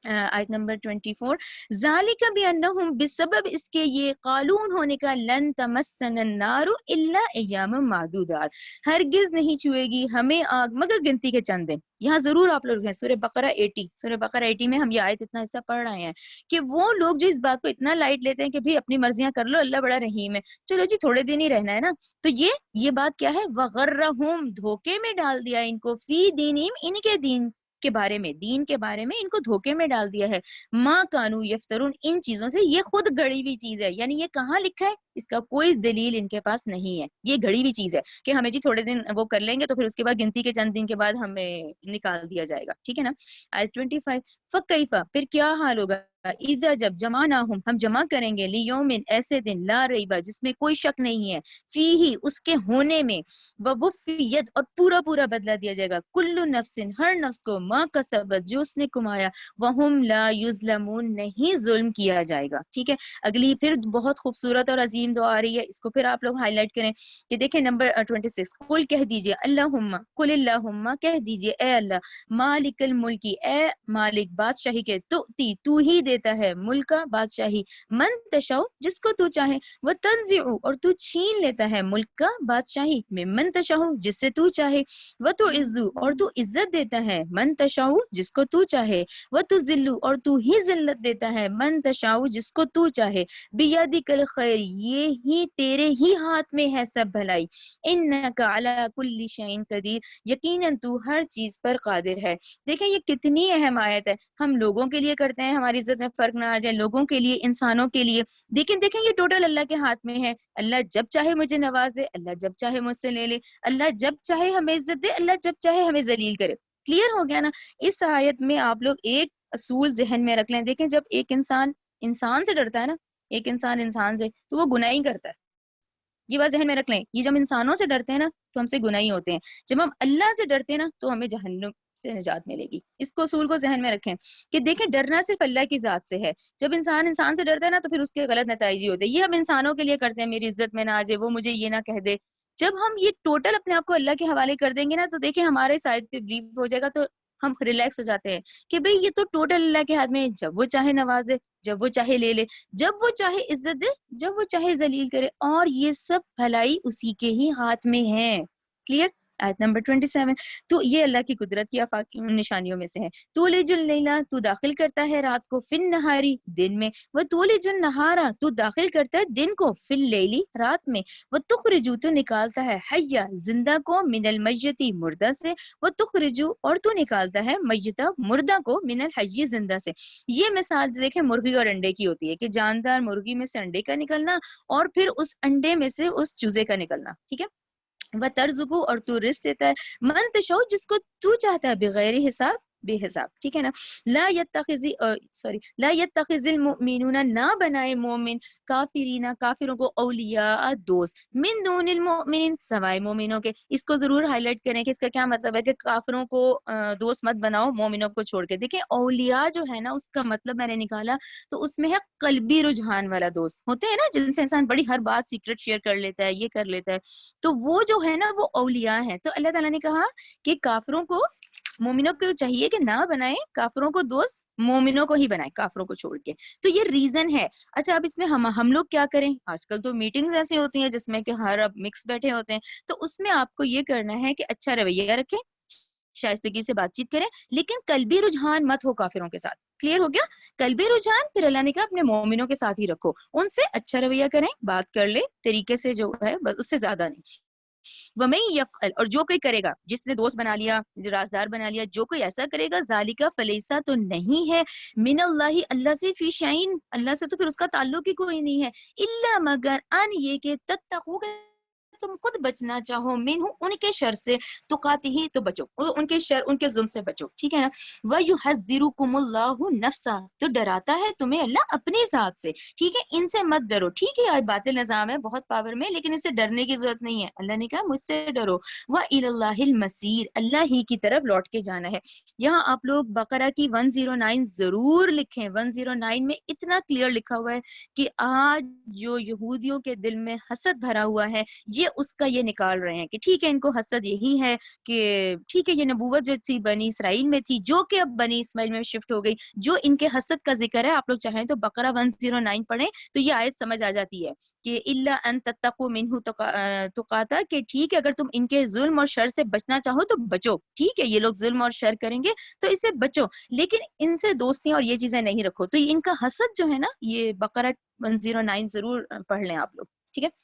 آیت نمبر 24. ذالک بانہم، بسبب اس کے یہ، قالون ہونے کا، لن تمسنا النار الا ایام معدودات، ہرگز نہیں چھوئے گی ہمیں آگ مگر گنتی کے چند دن. یہاں ضرور آپ لوگ ہیں سورہ بقرہ 80، سورہ بقرہ 80 میں ہم یہ آیت اتنا حصہ پڑھ رہے ہیں کہ وہ لوگ جو اس بات کو اتنا لائٹ لیتے ہیں کہ بھئی اپنی مرضیاں کر لو، اللہ بڑا رحیم ہے، چلو جی تھوڑے دن ہی رہنا ہے نا. تو یہ بات کیا ہے؟ وغرہم، دھوکے میں ڈال دیا ان کو، فی دینہم، ان کے دین کے بارے میں، دین کے بارے میں ان کو دھوکے میں ڈال دیا ہے. ما کانو یفترون، ان چیزوں سے، یہ خود گھڑی ہوئی چیز ہے، یعنی یہ کہاں لکھا ہے، اس کا کوئی دلیل ان کے پاس نہیں ہے، یہ گھڑی ہوئی چیز ہے کہ ہمیں جی تھوڑے دن وہ کر لیں گے تو پھر اس کے بعد گنتی کے چند دن کے بعد ہمیں نکال دیا جائے گا، ٹھیک ہے نا. آیت 25. فکیفا، پھر کیا حال ہوگا، اذا، جب، جمعناہم، ہم جمع کریں گے، لیومن، ایسے دن، لا ریبا، جس میں کوئی شک نہیں ہے، فیہ، اس کے ہونے میں، ووفیت، اور پورا پورا بدلہ دیا جائے گا، کل نفس، ہر نفس کو، ما کسبت، جو اس نے کمایا، وہم لا یظلمون، نہیں ظلم کیا جائے گا. ٹھیک ہے. اگلی پھر بہت خوبصورت اور عظیم دعا آ رہی ہے، اس کو پھر آپ لوگ ہائی لائٹ کریں کہ دیکھیں نمبر 26. قل، کہہ دیجئے، اللہم، قل اللہم، کہہ دیجئے، اے اللہ، مالک الملکی، اے مالک بادشاہی کے، تو ہی دیتا ہے، ملکہ، بادشاہی، من تشاء، جس کو تو چاہے، وہ تنزع، اور تو چھین لیتا ہے، ملک کا، بادشاہی، ممن تشاء، جس سے تو چاہے، وہ تو عزو، اور تو عزت دیتا ہے، من تشاء، جس کو تو چاہے، وہ تو ذلو، اور تو ہی ذلت دیتا ہے، من تشاء، جس کو تو چاہے، بیدک الخیر، یہ ہی تیرے ہی ہاتھ میں ہے سب بھلائی، انک علی کل شیء قدیر، یقیناً تو ہر چیز پر قادر ہے. دیکھیں یہ کتنی اہم آیت ہے. ہم لوگوں کے لیے کرتے ہیں ہماری عزت میں فرق نہ آ جائے، لوگوں کے لیے، انسانوں کے لیے، دیکھیں یہ ٹوٹل اللہ کے ہاتھ میں ہے. اللہ جب چاہے مجھے نواز دے، اللہ جب چاہے مجھ سے لے لے، اللہ جب چاہے ہمیں عزت دے، اللہ جب چاہے ہمیں ذلیل کرے. کلیئر ہو گیا نا. اس آیت میں آپ لوگ ایک اصول ذہن میں رکھ لیں. دیکھیں جب ایک انسان سے ڈرتا ہے نا، ایک انسان سے، تو وہ گناہ ہی کرتا ہے. یہ بات ذہن میں رکھ لیں. یہ جب انسانوں سے ڈرتے ہیں نا تو ہم سے گناہی ہوتے ہیں، جب ہم اللہ سے ڈرتے ہیں نا تو ہمیں جہنم سے نجات ملے گی. اس کو اصول کو ذہن میں رکھیں کہ دیکھیں ڈرنا صرف اللہ کی ذات سے ہے. جب انسان سے ڈرتا ہے نا تو پھر اس کے غلط نتائج ہی ہوتے ہیں. یہ ہم انسانوں کے لیے کرتے ہیں، میری عزت میں نہ آ جائے، وہ مجھے یہ نہ کہہ دے. جب ہم یہ ٹوٹل اپنے آپ کو اللہ کے حوالے کر دیں گے نا تو دیکھیں ہمارے سائڈ پہ بلیو ہو جائے گا، تو ہم ریلیکس ہو جاتے ہیں کہ بھئی یہ تو ٹوٹل اللہ کے ہاتھ میں ہے، جب وہ چاہے نواز دے، جب وہ چاہے لے لے، جب وہ چاہے عزت دے، جب وہ چاہے ذلیل کرے، اور یہ سب بھلائی اسی کے ہی ہاتھ میں ہے. کلیئر. آیت نمبر 27، تو یہ اللہ کی قدرت کی آفاقی نشانیوں میں سے ہے. تولج اللیلہ، تو داخل کرتا ہے رات کو، فی النہاری، دن میں، و تولج النہارا، تو داخل کرتا ہے دن کو، فی اللیلی، رات میں، و تخرجو، تو نکالتا ہے، حیا، زندہ کو، من المیتی، مردہ سے، و تخرجو، اور تو نکالتا ہے، میتہ، مردہ کو، من الحی، زندہ سے. یہ مثال دیکھیں مرغی اور انڈے کی ہوتی ہے کہ جاندار مرغی میں سے انڈے کا نکلنا اور پھر اس انڈے میں سے اس چوزے کا نکلنا. ٹھیک ہے. وہ ترزقو، اور تو رزق دیتا ہے، من تشاء، جس کو تو چاہتا ہے، بغیر حساب، بے حساب. ٹھیک ہے نا. لا يتخذ المؤمنون، نہ بنائے مومن، کافرین، کافروں کو، اولیاء، دوست، من دون المؤمنین، سوائے مومنوں کے. اس کو ضرور ہائی لائٹ کریں کہ اس کا کیا مطلب ہے کہ کافروں کو دوست مت بناؤ مومنوں کو چھوڑ کے. دیکھیں اولیاء جو ہے نا اس کا مطلب میں نے نکالا تو اس میں ہے قلبی رجحان والا دوست. ہوتے ہیں نا جن سے انسان بڑی ہر بات سیکرٹ شیئر کر لیتا ہے، یہ کر لیتا ہے، تو وہ جو ہے نا وہ اولیاء ہیں. تو اللہ تعالیٰ نے کہا کہ کافروں کو، مومنوں کو چاہیے کہ نہ بنائیں کافروں کو دوست، مومنوں کو ہی بنائیں کافروں کو چھوڑ کے. تو یہ ریزن ہے. اچھا اب اس میں ہم لوگ کیا کریں؟ آج کل تو میٹنگز ایسی ہوتی ہیں جس میں کہ ہر اب مکس بیٹھے ہوتے ہیں، تو اس میں آپ کو یہ کرنا ہے کہ اچھا رویہ رکھیں، شائستگی سے بات چیت کریں، لیکن قلبی رجحان مت ہو کافروں کے ساتھ. کلیئر ہو گیا؟ قلبی رجحان پھر اللہ نے کہا اپنے مومنوں کے ساتھ ہی رکھو، ان سے اچھا رویہ کریں، بات کر لے طریقے سے جو ہے بس، اس سے زیادہ نہیں. وَمَن يَفْعَلْ، اور جو کوئی کرے گا، جس نے دوست بنا لیا، جو رازدار بنا لیا، جو کوئی ایسا کرے گا، ذَلِكَ فَلَيْسَ، تو نہیں ہے، من اللہ، اللہ سے، فی شَيْءٍ، اللہ سے تو پھر اس کا تعلق ہی کوئی نہیں ہے، الا مگر ان، یہ کہ تتقوا، تم خود بچنا چاہو، منہ، ان کے شر سے، تقاتی ہی، تو بچو، ان کے شر، ان کے ظلم سے بچو. ٹھیک ہے نا. وَيُحَذِّرُكُمُ اللَّهُ نَفْسَهُ، تو ڈراتا ہے تمہیں اللہ اپنی ذات سے. ٹھیک ہے. ان سے مت ڈرو. ٹھیک ہے بات نظام ہے بہت پاور میں، لیکن اس سے ڈرنے کی ضرورت نہیں ہے. اللہ نے کہا مجھ سے ڈرو. وَإِلَى اللَّهِ الْمَصِيرُ، اللہ ہی کی طرف لوٹ کے جانا ہے. یہاں آپ لوگ بقرہ کی 109 ضرور لکھیں. 109 میں اتنا کلیئر لکھا ہوا ہے کہ آج جو یہودیوں کے دل میں حسد بھرا ہوا ہے، یہ اس کا یہ نکال رہے ہیں کہ ٹھیک ہے ان کو حسد یہی ہے کہ ٹھیک ہے یہ نبوت جو تھی بنی اسرائیل میں تھی، جو کہ اب بنی اسماعیل میں شفٹ ہو گئی، جو ان کے حسد کا ذکر ہے. آپ لوگ چاہیں تو بقرہ 109 پڑھیں تو یہ آیت سمجھ آ جاتی ہے کہ الا ان تتقوا منہ تقاتا، کہ ٹھیک ہے اگر تم ان کے ظلم اور شر سے بچنا چاہو تو بچو. ٹھیک ہے یہ لوگ ظلم اور شر کریں گے تو اس سے بچو، لیکن ان سے دوستیاں اور یہ چیزیں نہیں رکھو. تو ان کا حسد جو ہے نا، یہ بقرہ 109 ضرور پڑھ لیں آپ لوگ. ٹھیک ہے.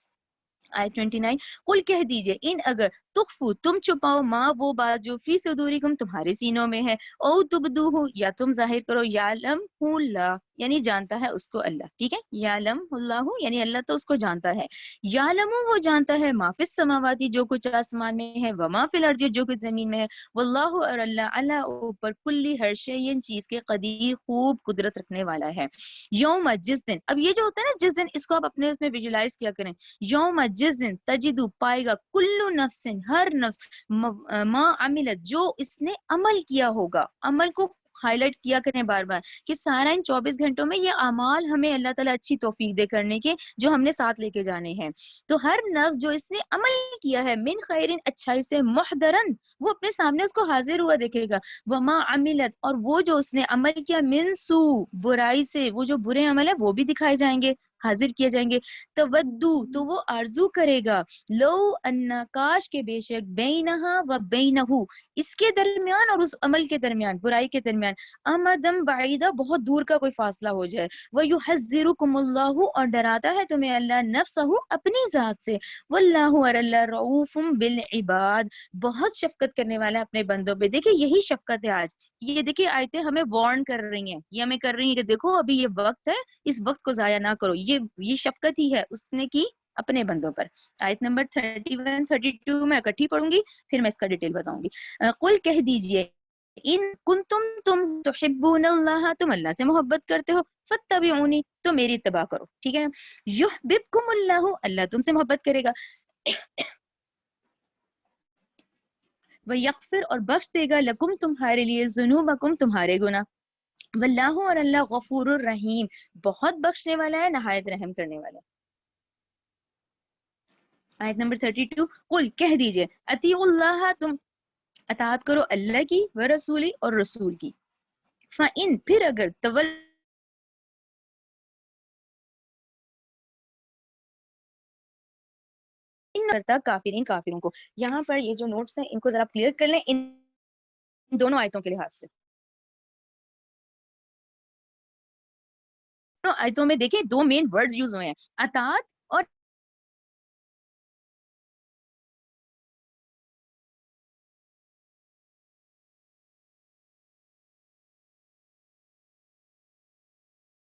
آیت 29، قل کہہ دیجئے، ان اگر تخفو، تم چھپاؤ، ماں وہ بات جو فی صدورکم، تمہارے سینوں میں ہے، او تبدوہ، یا تم ظاہر کرو، یعلم اللہ، یعنی جانتا ہے اس کو اللہ. ٹھیک ہے. یعلم اللہ، یعنی اللہ تو اس کو جانتا ہے. یعلم، وہ جانتا ہے، ما فی السماواتی، جو کچھ آسمان میں ہے، وما فی الارض، جو کچھ زمین میں ہے، واللہ، اور اللہ، اللہ اوپر، کلی، ہر شیء، چیز کے، قدیر، خوب قدرت رکھنے والا ہے. یوم، جس دن، اب یہ جو ہوتا ہے نا جس دن، اس کو آپ اپنے اس میں ویژولائز کیا کریں. یوم، جس دن، تجدو، پائے گا، کلو نفس، ہر نفس، ما عملت، جو اس نے عمل کیا ہوگا. عمل کو ہائی لائٹ کیا کریں بار بار کہ سارا ان 24 گھنٹوں میں یہ اعمال ہمیں اللہ تعالیٰ اچھی توفیق دے کرنے کے، جو ہم نے ساتھ لے کے جانے ہیں. تو ہر نفس جو اس نے عمل کیا ہے، من خیرن، اچھائی سے، محضرن، وہ اپنے سامنے اس کو حاضر ہوا دیکھے گا. وما عملت، اور وہ جو اس نے عمل کیا، من سو، برائی سے، وہ جو برے عمل ہے وہ بھی دکھائے جائیں گے، حاضر کیے جائیں گے. تودو، تو وہ آرزو کرے گا، لو انا، کاش کے، بے شک، بینہا و بینہو، اس کے درمیان اور اس عمل کے درمیان، برائی کے درمیان، امدم بعیدہ، بہت دور کا کوئی فاصلہ ہو جائے. وَيُحَذِّرُكُمُ اللَّهُ، اور ڈراتا ہے تمہیں اللہ، نفسہ، اپنی ذات سے. واللہ، اور اللہ، رؤوف بالعباد، بہت شفقت کرنے والا ہے اپنے بندوں پہ. دیکھیں یہی شفقت ہے آج. یہ دیکھیں آیتیں ہمیں وارن کر رہی ہیں، یہ ہمیں کر رہی ہیں کہ دیکھو ابھی یہ وقت ہے، اس وقت کو ضائع نہ کرو. یہ شفقت ہی ہے اس نے کی اپنے بندوں پر. آیت نمبر 31 32 میں اکٹھی پڑھوں گی، پھر میں اس کا ڈیٹیل بتاؤں گی. قل، کہہ دیجئے، ان کنتم، تم تحبون اللہ، تم اللہ سے محبت کرتے ہو، فاتبعونی، تو میری اتباع کرو. ٹھیک ہے. یحببکم اللہ، اللہ تم سے محبت کرے گا. ویغفر، اور بخش دے گا، لکم، تمہارے لیے، ذنوبکم، تمہارے گناہ. واللہ، اور اللہ، غفور الرحیم، بہت بخشنے والا ہے، نہایت رحم کرنے والا ہے. آیت نمبر 32، قل، کہہ دیجئے، اطیعوا اللہ، تم اطاعت کرو اللہ کی، ورسولی، اور رسول کی. فَإِن، پھر اگر ان کرتا کافرین کافروں کو. یہاں پر یہ جو نوٹس ہیں ان کو ذرا کلیئر کر لیں ان دونوں آیتوں کے لحاظ سے. آیتوں میں دیکھیں دو مین ورڈز یوز ہوئے ہیں, اطاعت